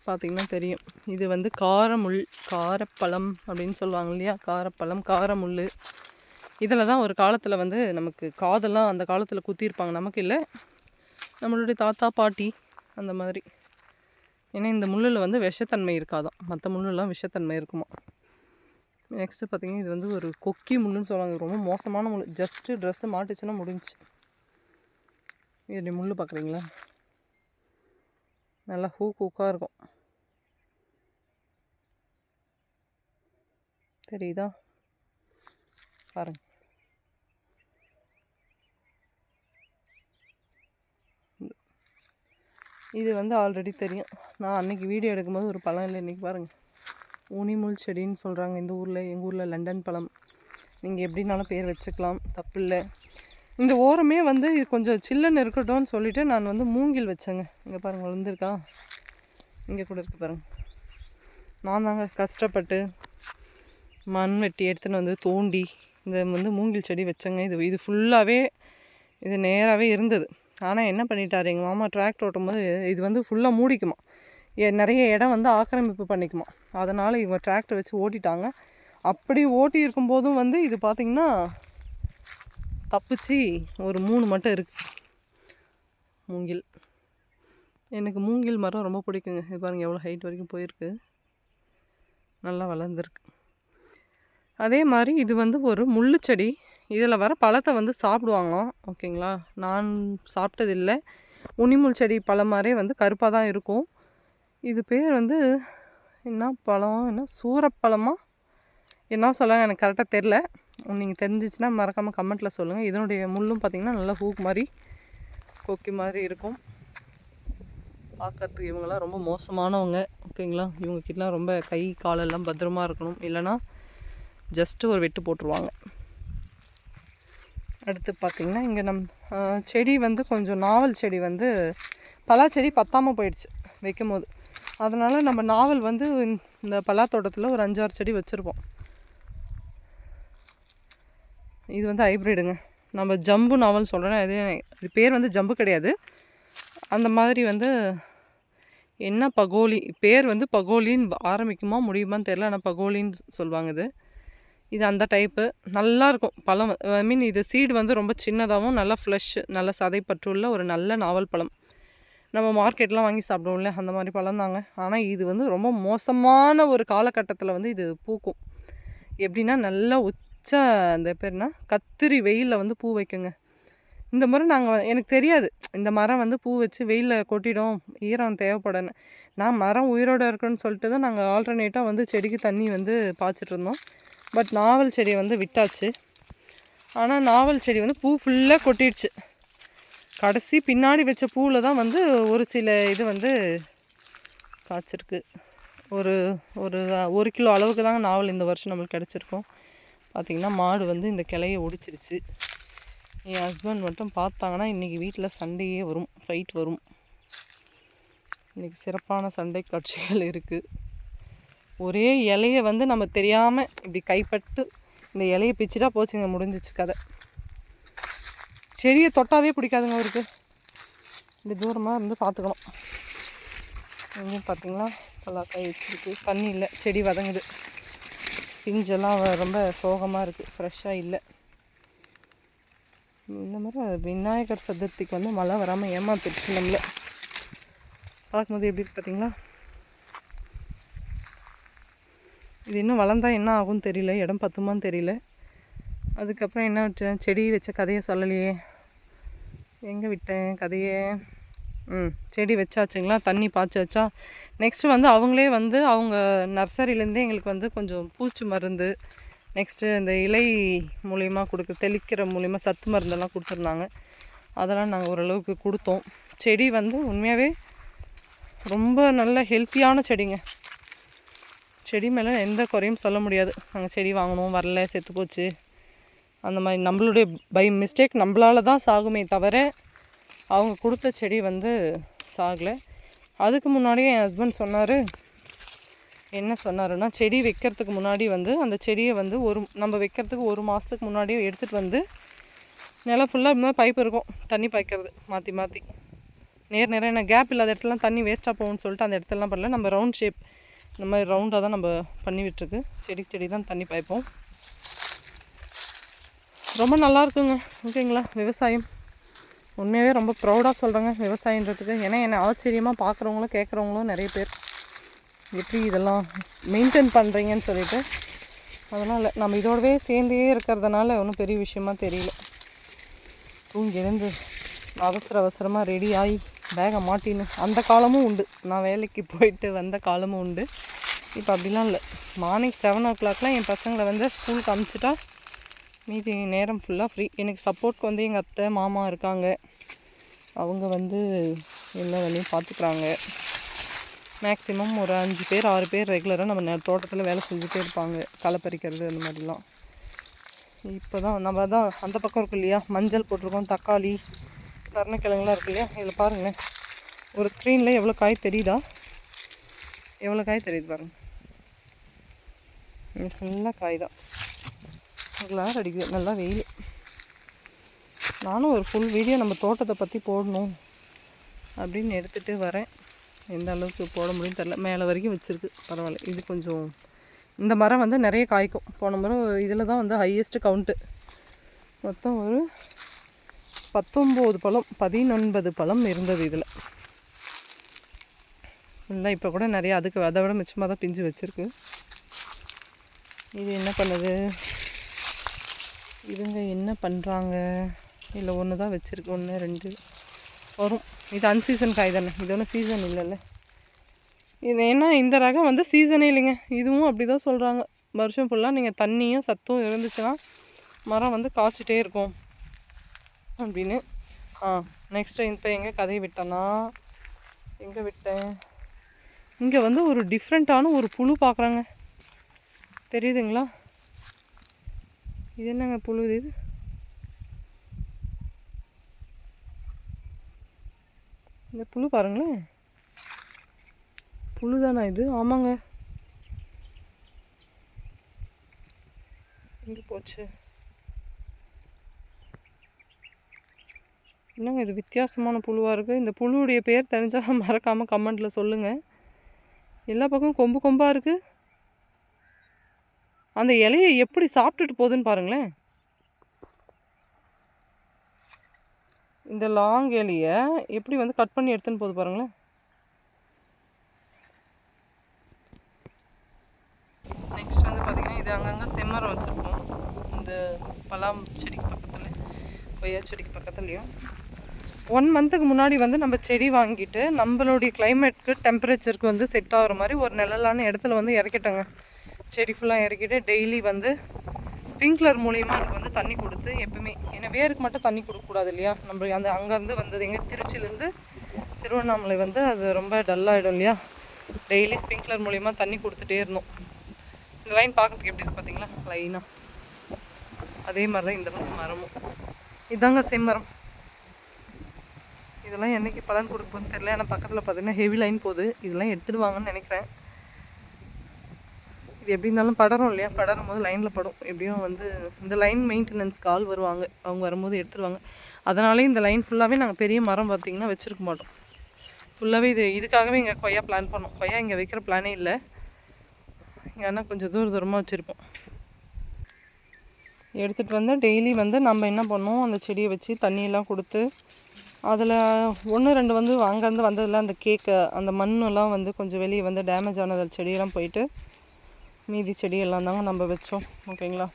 பார்த்திங்கன்னா தெரியும். இது வந்து காரப்பழம் அப்படின்னு சொல்லுவாங்க இல்லையா, காரமுள். இதில் தான் ஒரு காலத்தில் வந்து நமக்கு காதெல்லாம் அந்த காலத்தில் குத்திருப்பாங்க. நமக்கு இல்லை, நம்மளுடைய தாத்தா பாட்டி அந்த மாதிரி. ஏன்னா இந்த முள்ளில் வந்து விஷத்தன்மை இருக்காதான், மற்ற முள்ளெல்லாம் விஷத்தன்மை இருக்குமா. நெக்ஸ்ட்டு பார்த்திங்கன்னா இது வந்து ஒரு கொக்கி முள்ளுன்னு சொல்லுவாங்க. ரொம்ப மோசமான முள். ஜஸ்ட்டு ட்ரெஸ்ஸு மாட்டுச்சுன்னா முடிஞ்சிச்சு. இது முள் பார்க்குறீங்களா, நல்லா ஹூக்காக இருக்கும், தெரியுதா பாருங்க. இது வந்து ஆல்ரெடி தெரியும். நான் அன்றைக்கி வீடியோ எடுக்கும்போது ஒரு பழம் இல்லை, இன்றைக்கி பாருங்கள் ஊனிமுள் செடின்னு சொல்கிறாங்க இந்த ஊரில். எங்கள் ஊரில் லண்டன் பழம், நீங்கள் எப்படின்னாலும் பேர் வச்சுக்கலாம், தப்பு இல்லை. இந்த ஓரமே வந்து இது கொஞ்சம் சில்லுன்னு இருக்கட்டும்னு சொல்லிவிட்டு நான் வந்து மூங்கில் வச்சேங்க. இங்கே பாருங்கள் விழுந்துருக்கா, இங்கே கூட இருக்குது பாருங்கள். நான் தாங்க கஷ்டப்பட்டு மண் வெட்டி எடுத்துன்னு வந்து தோண்டி இந்த வந்து மூங்கில் செடி வச்சேங்க. இது ஃபுல்லாகவே இது நேராகவே இருந்தது. ஆனால் என்ன பண்ணிட்டார் எங்கள் மாமா டிராக்டர் ஓட்டும்போது இது வந்து ஃபுல்லாக மூடிக்குமா, நிறைய இடம் வந்து ஆக்கிரமிப்பு பண்ணிக்குமா. அதனால் இவங்க டிராக்டர் வச்சு ஓட்டிட்டாங்க. அப்படி ஓட்டி இருக்கும்போதும் வந்து இது பார்த்திங்கன்னா தப்பிச்சு ஒரு 3 மட்டும் இருக்குது மூங்கில். எனக்கு மூங்கில் மரம் ரொம்ப பிடிக்குங்க. இது பாருங்கள் எவ்வளோ ஹைட் வரைக்கும் போயிருக்கு, நல்லா வளர்ந்துருக்கு. அதே மாதிரி இது வந்து ஒரு முள்ளு செடி. இதில் வர பழத்தை வந்து சாப்பிடுவாங்களாம், ஓகேங்களா. நான் சாப்பிட்டதில்லை. உனிமுள் செடி பழம் மாதிரியே வந்து கருப்பாக தான் இருக்கும். இது பேர் வந்து என்ன பழம், என்ன சூரப்பழமா என்ன சொல்லுவாங்க, எனக்கு கரெக்டாக தெரில. நீங்கள் தெரிஞ்சிச்சுன்னா மறக்காமல் கமெண்ட்டில் சொல்லுங்கள். இதனுடைய முள்ளும் பார்த்திங்கன்னா நல்லா ஹூக் மாதிரி கொக்கி மாதிரி இருக்கும். பார்க்கறதுக்கு இவங்கெல்லாம் ரொம்ப மோசமானவங்க, ஓகேங்களா. இவங்கக்கிட்டலாம் ரொம்ப கை காலெல்லாம் பத்திரமா இருக்கணும், இல்லைனா ஜஸ்ட்டு ஒரு வெட்டு போட்டுருவாங்க. அடுத்து பார்த்திங்கன்னா இங்கே செடி வந்து கொஞ்சம் நாவல் செடி வந்து பலா செடி பத்தாமல் போயிடுச்சு வைக்கும் போது. அதனால் நம்ம நாவல் வந்து இந்த பலா தோட்டத்தில் ஒரு 5-6 செடி வச்சுருப்போம். இது வந்து ஹைப்ரிடுங்க. நம்ம ஜம்பு நாவல் சொல்கிறேன், இது பேர் வந்து ஜம்பு கிடையாது. அந்த மாதிரி வந்து என்ன பகோலி பேர் வந்து பகோலின்னு ஆரம்பிக்குமா முடியுமான்னு தெரில, ஆனால் பகோலின்னு சொல்லுவாங்க. இது அந்த டைப்பு நல்லாயிருக்கும் பழம். ஐ மீன் இது சீடு வந்து ரொம்ப சின்னதாகவும் நல்லா ஃப்ளஷ் நல்ல சதைப்பற்றுள்ள ஒரு நல்ல நாவல் பழம். நம்ம மார்க்கெட்லாம் வாங்கி சாப்பிடுவோம்ல, அந்த மாதிரி பழம் தாங்க. ஆனால் இது வந்து ரொம்ப மோசமான ஒரு காலகட்டத்தில் வந்து இது பூக்கும். எப்படின்னா நல்லா அந்த பேர்னா கத்திரி வெயிலில் வந்து பூ வைக்குங்க. இந்த முறை எனக்கு தெரியாது இந்த மரம் வந்து பூ வச்சு வெயிலில் கொட்டிடும், ஈரம் தேவைப்படன்னு. நான் மரம் உயிரோடு இருக்குன்னு சொல்லிட்டு தான் நாங்கள் ஆல்டர்னேட்டாக வந்து செடிக்கு தண்ணி வந்து பாய்ச்சிட்ருந்தோம். பட் நாவல் செடியை வந்து விட்டாச்சு. ஆனால் நாவல் செடி வந்து பூ ஃபுல்லாக கொட்டிடுச்சு. கடைசி பின்னாடி வச்ச பூவில் தான் வந்து ஒரு சில இது வந்து காய்ச்சிருக்கு. ஒரு ஒரு 1 கிலோ அளவுக்கு தாங்க நாவல் இந்த வருஷம் நம்மளுக்கு கிடச்சிருக்கோம். பார்த்திங்கன்னா மாடு வந்து இந்த கிளையை ஒடிச்சிருச்சு. என் ஹஸ்பண்ட் மட்டும் பார்த்தாங்கன்னா இன்றைக்கி வீட்டில் சண்டையே வரும், ஃபைட் வரும். இன்றைக்கி சிறப்பான சண்டை காட்சிகள் இருக்குது. ஒரே இலையை வந்து நம்ம தெரியாமல் இப்படி கைப்பட்டு இந்த இலையை பிச்சுட்டா போச்சுங்க, முடிஞ்சிச்சு கதை. செடியை தொட்டாவே பிடிக்காதுங்க அவருக்கு. இப்படி தூரமாக இருந்து பார்த்துக்கணும். எங்கேயும் பார்த்திங்களா பலாக்காய் வச்சுருக்கு, தண்ணி இல்லை, செடி வதங்குது, பிஞ்செல்லாம் ரொம்ப சோகமாக இருக்குது, ஃப்ரெஷ்ஷாக இல்லை. இந்த மாதிரி விநாயகர் சதுர்த்திக்கு வந்து மழை வராமல் ஏமாத்திடுச்சு நம்மளை. பார்க்கும்போது எப்படி இருக்கு பார்த்திங்களா. இது இன்னும் வளர்ந்தால் என்ன ஆகும்னு தெரியல, இடம் பத்துமான்னு தெரியல. அதுக்கப்புறம் என்ன வச்சேன், செடி வச்ச கதையை சொல்லலையே, எங்கே விட்டேன் கதையை. செடி வச்சாச்சுங்களா, தண்ணி பாய்ச்சி வச்சா. நெக்ஸ்ட்டு வந்து அவங்களே வந்து அவங்க நர்சரியிலேருந்தே எங்களுக்கு வந்து கொஞ்சம் பூச்சி மருந்து, நெக்ஸ்ட்டு இந்த இலை மூலிமா தெளிக்கிற மூலிமா சத்து மருந்தெல்லாம் கொடுத்துருந்தாங்க. அதெல்லாம் நாங்கள் ஓரளவுக்கு கொடுத்தோம். செடி வந்து உண்மையாகவே ரொம்ப நல்ல ஹெல்த்தியான செடிங்க. செடி மேலே எந்த குறையும் சொல்ல முடியாது. நாங்கள் செடி வாங்கினோம், வரல, செத்து போச்சு, அந்த மாதிரி நம்மளுடைய பை மிஸ்டேக் நம்மளால தான் சாகுமே தவிர அவங்க கொடுத்த செடி வந்து சாகலை. அதுக்கு முன்னாடியே என் ஹஸ்பண்ட் சொன்னார், என்ன சொன்னாருன்னா, செடி வைக்கிறதுக்கு முன்னாடி வந்து அந்த செடியை வந்து நம்ம வைக்கிறதுக்கு 1 மாதத்துக்கு முன்னாடியே எடுத்துகிட்டு வந்து நிலம் ஃபுல்லாக இப்படி பைப் இருக்கும், தண்ணி பாய்க்கிறது மாற்றி மாற்றி நேரம் என்ன கேப் இல்லாத இடத்துலாம் தண்ணி வேஸ்ட்டாக போகும்னு சொல்லிட்டு அந்த இடத்துலலாம் பண்ணல. நம்ம ரவுண்ட் ஷேப் இந்த மாதிரி ரவுண்டாக தான் நம்ம பண்ணி விட்டுருக்கு. செடி தான் தண்ணி பாய்ப்போம். ரொம்ப நல்லாயிருக்குங்க, ஓகேங்களா. விவசாயம் உண்மையாகவே ரொம்ப ப்ரௌடாக சொல்கிறேங்க விவசாயன்றதுக்கு. ஏன்னா என்னை ஆச்சரியமாக பார்க்குறவங்களும் கேட்குறவங்களும் நிறைய பேர் எப்படி இதெல்லாம் மெயின்டைன் பண்ணுறீங்கன்னு சொல்லிட்டு. அதெல்லாம் இல்லை, நம்ம இதோடவே சேர்ந்தே இருக்கிறதுனால ஒன்றும் பெரிய விஷயமா தெரியல. தூங்கி எழுந்து அவசரமாக ரெடி ஆகி பேகை மாட்டின்னு அந்த காலமும் உண்டு. நான் வேலைக்கு போயிட்டு வந்த காலமும் உண்டு. இப்போ அப்படிலாம் இல்லை. மார்னிங் 7 o'clockலாம் என் பசங்களை வந்து ஸ்கூலுக்கு அனுப்பிச்சிட்டா மீதி நேரம் ஃபுல்லாக ஃப்ரீ. எனக்கு சப்போர்ட்க்கு வந்து எங்கள் அத்தை மாமா இருக்காங்க. அவங்க வந்து எல்லா வேலையும் பார்த்துக்குறாங்க. மேக்ஸிமம் ஒரு 5 பேர் 6 பேர் ரெகுலராக நம்ம தோட்டத்தில் வேலை செஞ்சுட்டே இருப்பாங்க, களை பறிக்கிறது அந்த மாதிரிலாம். இப்போ தான் நம்ம தான் அந்த பக்கம் இருக்கு இல்லையா, மஞ்சள் போட்டிருக்கோம், தக்காளி, கருணக்கிழங்குலாம் இருக்கு இல்லையா. இதில் பாருங்கள், ஒரு ஸ்க்ரீனில் எவ்வளோ காய் தெரியுதா, எவ்வளோ காய் தெரியுது பாருங்கள். இது ஃபுல்லாக காய் தான். கிளார் அடிக்குது, நல்லா வெயில். நானும் ஒரு ஃபுல் வீடியோ நம்ம தோட்டத்தை பற்றி போடணும் அப்படின்னு எடுத்துகிட்டு வரேன். எந்த அளவுக்கு போட முடியும்னு தெரில. மேலே வரைக்கும் வச்சுருக்கு, பரவாயில்ல. இது கொஞ்சம் இந்த மரம் வந்து நிறைய காய்க்கும். போன மரம் இதில் தான் வந்து ஹையஸ்ட்டு கவுண்ட்டு. மொத்தம் ஒரு 19 பழம் 19 பழம் இருந்தது இதில். இல்லை இப்போ கூட நிறையா அதுக்கு அதை விட மிச்சமாக தான் பிஞ்சு வச்சுருக்கு. இது என்ன பண்ணுது, இவங்க என்ன பண்ணுறாங்க, இல்லை ஒன்று தான் வச்சுருக்கு, 1 2 வரும். இது அன்சீசன் காய் தானே, இது ஒன்றும் சீசன் இல்லைல்ல. இது ஏன்னா இந்த ரகம் வந்து சீசனே இல்லைங்க. இதுவும் அப்படி தான் சொல்கிறாங்க. வருஷம் ஃபுல்லாக நீங்கள் தண்ணியும் சத்தும் இருந்துச்சுன்னா மரம் வந்து காய்ச்சிட்டே இருக்கும் அப்படின்னு. நெக்ஸ்ட்டு இப்போ எங்கே கதையை விட்டேன்னா, எங்கே விட்டேன், இங்கே வந்து ஒரு டிஃப்ரெண்ட்டான ஒரு புழு பார்க்குறாங்க, தெரியுதுங்களா? இது என்னங்க புழு இது? இந்த புழு பாருங்களேன், புழு தானா இது? ஆமாங்க. எங்கே போச்சு? என்னங்க இது வித்தியாசமான புழுவாக இருக்குது. இந்த புழுவுடைய பேர் தெரிஞ்சால் மறக்காமல் கமெண்ட்டில் சொல்லுங்கள். எல்லா பக்கமும் கொம்பு கொம்பாக இருக்குது. அந்த இலையை எப்படி சாப்பிட்டுட்டு போகுதுன்னு பாருங்களேன். இந்த லாங் இலையை எப்படி வந்து கட் பண்ணி எடுத்துன்னு போகுது பாருங்களேன். நெக்ஸ்ட் வந்து பார்த்திங்கன்னா, இது அங்கங்கே செம்மரம் வச்சுருப்போம். இந்த பலாம் செடிக்கு பக்கத்தில், கொய்யா செடிக்கு பக்கத்துலேயும் 1 மந்த்துக்கு முன்னாடி வந்து நம்ம செடி வாங்கிட்டு நம்மளுடைய கிளைமேட்டுக்கு டெம்பரேச்சருக்கு வந்து செட் ஆகிற மாதிரி ஒரு நிழலான இடத்துல வந்து இறக்கிட்டோங்க. செடி ஃபுல்லாக இறக்கிட்டு டெய்லி வந்து ஸ்ப்ரிங்க்லர் மூலியமாக அதுக்கு வந்து தண்ணி கொடுத்து எப்பவுமே, ஏன்னா வேருக்கு மட்டும் தண்ணி கொடுக்கக்கூடாது இல்லையா. நம்ம அந்த அங்கேருந்து வந்தது எங்கே திருச்சியிலேருந்து திருவண்ணாமலை வந்து அது ரொம்ப டல்லாகிடும் இல்லையா. டெய்லி ஸ்ப்ரிங்க்லர் மூலியமாக தண்ணி கொடுத்துட்டே இருந்தோம். இந்த லைன் பார்க்குறதுக்கு எப்படி இருக்குது பார்த்தீங்களா, லைனாக. அதே மாதிரி தான் இந்த மரமும். இதாங்க செம்மரம். இதெல்லாம் என்றைக்கு பலன் கொடுப்போன்னு தெரியல. ஆனால் பக்கத்தில் பார்த்தீங்கன்னா ஹெவி லைன் போகுது. இதெல்லாம் எடுத்துகிட்டு வாங்கன்னு நினைக்கிறேன். இது எப்படி இருந்தாலும் படரும் இல்லையா, படரும் போது லைனில் படும். எப்படியும் வந்து இந்த லைன் மெயின்டெனன்ஸ்க்கு ஆள் வருவாங்க, அவங்க வரும்போது எடுத்துருவாங்க. அதனாலே இந்த லைன் ஃபுல்லாகவே நாங்கள் பெரிய மரம் பார்த்திங்கன்னா வச்சுருக்க மாட்டோம். ஃபுல்லாகவே இதுக்காகவே இங்கே கொய்யா பிளான் பண்ணோம். கொய்யா இங்கே வைக்கிற பிளானே இல்லை, ஏன்னா கொஞ்சம் தூரமாக வச்சுருப்போம். எடுத்துகிட்டு வந்து டெய்லி வந்து நம்ம என்ன பண்ணோம், அந்த செடியை வச்சு தண்ணியெல்லாம் கொடுத்து, அதில் 1 2 வந்து அங்கேருந்து வந்ததில் அந்த கேக்கு அந்த மண்ணெல்லாம் வந்து கொஞ்சம் வெளியே வந்து டேமேஜ் ஆனது செடியெல்லாம் போயிட்டு மீதி செடியெல்லாம் தாங்க நம்ம வச்சோம். ஓகேங்களா.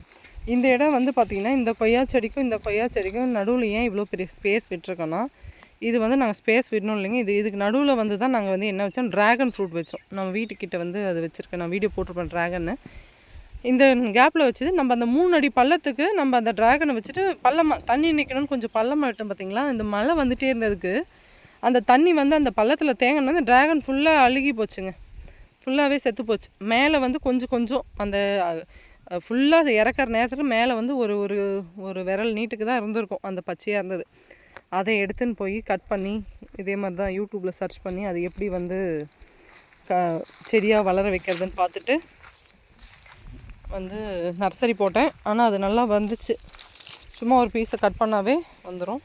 இந்த இடம் வந்து பார்த்திங்கன்னா இந்த கொய்யா செடிக்கும் நடுவில் ஏன் இவ்வளோ பெரிய ஸ்பேஸ் விட்டுருக்கோன்னா, இது வந்து நாங்கள் ஸ்பேஸ் விடணும் இல்லைங்க. இதுக்கு நடுவில் வந்து தான் நாங்கள் வந்து என்ன வச்சோம், ட்ராகன் ஃப்ரூட் வச்சோம். நம்ம வீட்டுக்கிட்ட வந்து அது வச்சுருக்கேன், நான் வீடியோ போட்டிருப்பேன் ட்ராகன்னு. இந்த கேப்பில் வச்சுது நம்ம அந்த 3 அடி பள்ளத்துக்கு நம்ம அந்த ட்ராகனை வச்சுட்டு பள்ளமாக தண்ணி நிற்கணும்னு கொஞ்சம் பள்ளமாக விட்டோம் பார்த்திங்களா. இந்த மழை வந்துகிட்டே இருந்ததுக்கு அந்த தண்ணி வந்து அந்த பள்ளத்தில் தேங்கினா அந்த ட்ராகன் ஃபுல்லாக அழுகி போச்சுங்க, ஃபுல்லாகவே செத்து போச்சு. மேலே வந்து கொஞ்சம் அந்த ஃபுல்லாக இறக்குற நேரத்தில் மேலே வந்து ஒரு விரல் நீட்டுக்கு தான் இருந்திருக்கும், அந்த பச்சையாக இருந்தது. அதை எடுத்துன்னு போய் கட் பண்ணி இதே மாதிரி தான் யூடியூப்பில் சர்ச் பண்ணி அது எப்படி வந்து செடியாக வளர வைக்கிறதுன்னு பார்த்துட்டு வந்து நர்சரி போட்டேன். ஆனால் அது நல்லா வந்துச்சு. சும்மா ஒரு பீஸை கட் பண்ணாவே வந்துடும்.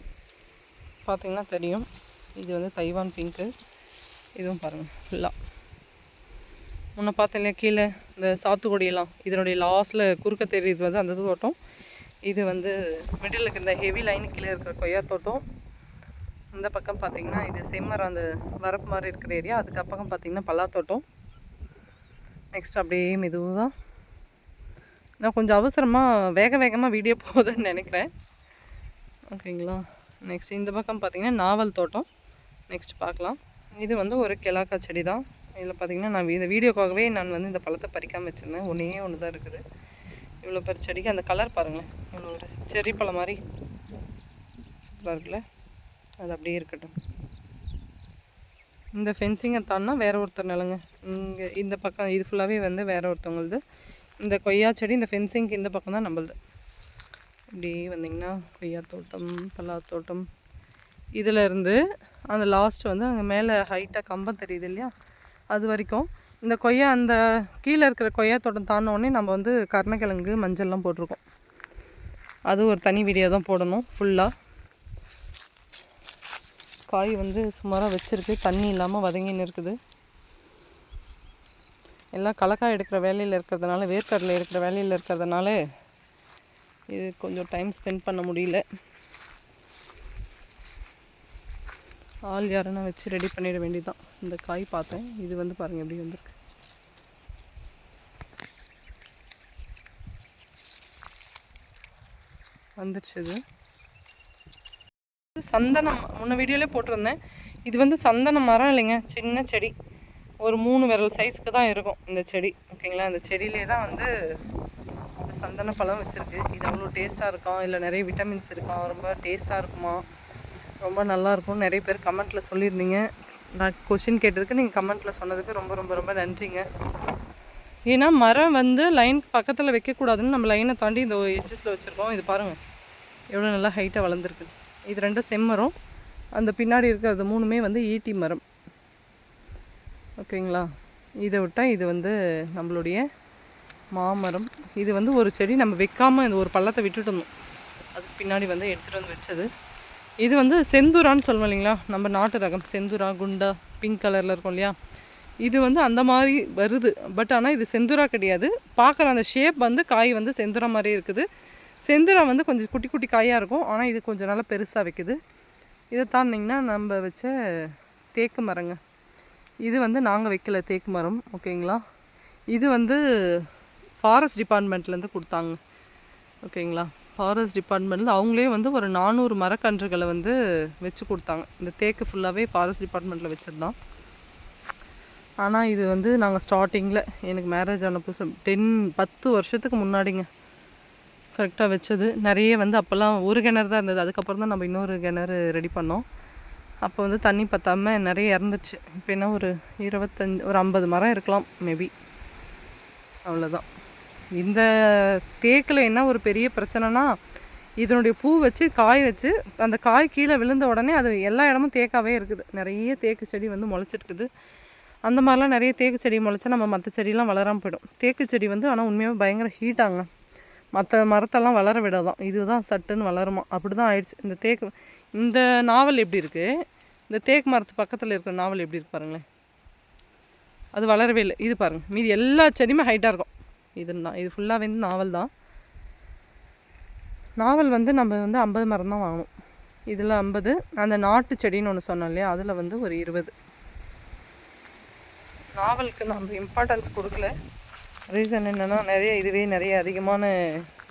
பார்த்திங்கன்னா தெரியும். இது வந்து தைவான் பிங்க்கு. இதுவும் பாருங்கள் ஃபுல்லாக. முன்ன பார்த்தேன் இல்லையா கீழே இந்த சாத்துக்குடியெல்லாம், இதனுடைய லாஸ்ட்டில் குறுக்க தெரியுது வந்து அந்த தோட்டம். இது வந்து மிடில் இருக்கிற இந்த ஹெவி லைனு கீழே இருக்கிற கொய்யா தோட்டம். இந்த பக்கம் பார்த்திங்கன்னா இது செம்மரம், அந்த வரப்பு மாதிரி இருக்கிற ஏரியா. அதுக்கு பக்கம் பார்த்திங்கன்னா பலாத்தோட்டம். நெக்ஸ்ட் அப்படியே மெதுவாக நான் கொஞ்சம் அவசரமாக வேகமாக வீடியோ போகுதுன்னு நினைக்கிறேன். ஓகேங்களா. நெக்ஸ்ட் இந்த பக்கம் பார்த்திங்கன்னா நாவல் தோட்டம். நெக்ஸ்ட் பார்க்கலாம். இது வந்து ஒரு கிழக்கா செடி தான். இதில் பார்த்திங்கன்னா நான் இந்த வீடியோக்காகவே நான் வந்து இந்த பழத்தை பறிக்காமல் வச்சுருந்தேன். ஒன்று தான் இருக்குது. இவ்வளோ பெரிய செடிக்கு அந்த கலர் பாருங்களேன், இவ்வளோ ஒரு செர்ரி பழம் மாதிரி சூப்பராக இருக்குல்ல. அது அப்படியே இருக்கட்டும். இந்த ஃபென்சிங்கை தாண்டினா வேறு ஒருத்தர் நிலங்க. இங்கே இந்த பக்கம் இது ஃபுல்லாகவே வந்து வேறு ஒருத்தவங்களுது. இந்த கொய்யா செடி இந்த ஃபென்சிங்க்கு இந்த பக்கம் தான் நம்மளுது. இப்படி வந்திங்கன்னா கொய்யா தோட்டம், பலா தோட்டம், இதில் இருந்து அந்த லாஸ்ட் வந்து அங்கே மேலே ஹைட்டாக கம்பம் தெரியுது இல்லையா, அது வரைக்கும் இந்த கொய்யா அந்த கீழே இருக்கிற கொய்யா தோட்டம் தாண்டினோடனே நம்ம வந்து கருணக்கிழங்கு மஞ்சள்லாம் போட்டிருக்கோம். அது ஒரு தனி வீடியோ தான் போடணும். ஃபுல்லாக காய் வந்து சுமாராக வச்சுருக்கு, தண்ணி இல்லாமல் வதங்கின்னு இருக்குது. எல்லாம் கலக்காய் எடுக்கிற வேலையில் இருக்கிறதுனால, வேர்க்கடலை எடுக்கிற வேலையில் இருக்கிறதுனால இது கொஞ்சம் டைம் ஸ்பெண்ட் பண்ண முடியல. ஆள் யாருன்னா வச்சு ரெடி பண்ணிட வேண்டியதுதான். இந்த காய் பார்த்தேன், இது வந்து பாருங்கள் எப்படி வந்திருக்கு. வந்துடுச்சு. இது சந்தனம், முன்ன வீடியோலே போட்டிருந்தேன். இது வந்து சந்தன மரம் இல்லைங்க, சின்ன செடி, ஒரு 3 விரல் சைஸுக்கு தான் இருக்கும் இந்த செடி. ஓகேங்களா, இந்த செடியிலே தான் வந்து இந்த சந்தன பழம் வச்சுருக்கு. இது அவ்வளோ டேஸ்ட்டாக இருக்கும், இல்லை நிறைய விட்டமின்ஸ் இருக்கும், ரொம்ப டேஸ்ட்டாக இருக்குமா, ரொம்ப நல்லாயிருக்கும். நிறைய பேர் கமெண்ட்டில் சொல்லியிருந்தீங்க. நான் கொஷின் கேட்டதுக்கு நீங்கள் கமெண்ட்டில் சொன்னதுக்கு ரொம்ப ரொம்ப ரொம்ப நன்றிங்க. ஏன்னா மரம் வந்து லைன் பக்கத்தில் வைக்கக்கூடாதுன்னு நம்ம லைனை தாண்டி இந்த எட்ஜஸில் வச்சுருக்கோம். இது பாருங்கள் எவ்வளோ நல்லா ஹைட்டாக வளர்ந்துருக்கு. இது 2 செம்மரம், அந்த பின்னாடி இருக்கிறது 3மே வந்து ஈட்டி மரம். ஓகேங்களா, இதை விட்டால் இது வந்து நம்மளுடைய மாமரம். இது வந்து ஒரு செடி நம்ம வைக்காமல் இந்த ஒரு பள்ளத்தை விட்டுட்டு இருந்தோம், அதுக்கு பின்னாடி வந்து எடுத்துகிட்டு வந்து வச்சது. இது வந்து செந்தூரான்னு சொல்லுவோம் இல்லைங்களா, நம்ம நாட்டு ரகம் செந்தூரா, குண்டா பிங்க் கலரில் இருக்கும் இல்லையா, இது வந்து அந்த மாதிரி வருது. பட் ஆனால் இது செந்தூரா கிடையாது. பார்க்குற அந்த ஷேப் வந்து காய் வந்து செந்தூரா மாதிரி இருக்குது. செந்தூரா வந்து கொஞ்சம் குட்டி குட்டி காயாக இருக்கும், ஆனால் இது கொஞ்சம் நல்லா பெருசாக வைக்குது. இதை தாண்டிங்கன்னா நம்ம வச்ச தேக்கு மரங்க. இது வந்து நாங்கள் வைக்கல தேக்கு மரம். ஓகேங்களா, இது வந்து ஃபாரஸ்ட் டிபார்ட்மெண்ட்லேருந்து கொடுத்தாங்க. ஓகேங்களா, ஃபாரஸ்ட் டிபார்ட்மெண்ட்டில் அவங்களே வந்து ஒரு 400 மரக்கன்றுகளை வந்து வச்சு கொடுத்தாங்க. இந்த தேக்கு ஃபுல்லாகவே ஃபாரஸ்ட் டிபார்ட்மெண்ட்டில் வச்சுருந்தான். ஆனால் இது வந்து நாங்கள் ஸ்டார்டிங்கில் எனக்கு மேரேஜ் ஆன புதுசு 10 வருஷத்துக்கு முன்னாடிங்க கரெக்டாக வச்சது. நிறைய வந்து அப்போல்லாம் ஒரு கிணறு தான் இருந்தது. அதுக்கப்புறம் தான் நம்ம இன்னொரு கிணறு ரெடி பண்ணோம். அப்போ வந்து தண்ணி பற்றாமல் நிறைய இறந்துச்சு. இப்போ என்ன ஒரு 50 மரம் இருக்கலாம் மேபி, அவ்வளோதான். இந்த தேக்கில் என்ன ஒரு பெரிய பிரச்சனைனா, இதனுடைய பூ வச்சு காய் வச்சு அந்த காய் கீழே விழுந்த உடனே அது எல்லா இடமும் தேக்காகவே இருக்குது. நிறைய தேக்கு செடி வந்து முளைச்சிருக்குது. அந்த மாதிரிலாம் நிறைய தேக்கு செடி முளைச்சா நம்ம மற்ற செடியெலாம் வளராமல் போயிடும். தேக்கு செடி வந்து ஆனால் உண்மையாக பயங்கர ஹீட்டாங்க, மற்ற மரத்தெல்லாம் வளர விடாதான், இதுதான் சட்டுன்னு வளருமா. அப்படி தான் ஆயிடுச்சு. இந்த தேக்கு, இந்த நாவல் எப்படி இருக்குது, இந்த தேக்கு மரத்து பக்கத்தில் இருக்கிற நாவல் எப்படி இருக்கு பாருங்களேன், அது வளரவே இல்லை. இது பாருங்கள், மீதி எல்லா செடியுமே ஹைட்டாக இருக்கும். இது ஃபுல்லாக வந்து நாவல் தான். நாவல் வந்து நம்ம வந்து 50 மரம் தான் வாங்கணும். இதில் 50, அந்த நாட்டு செடின்னு ஒன்று சொன்னோம் இல்லையா, அதில் வந்து ஒரு 20. நாவலுக்கு நம்ம இம்பார்ட்டன்ஸ் கொடுக்கல. ரீசன் என்னென்னா, நிறைய அதிகமான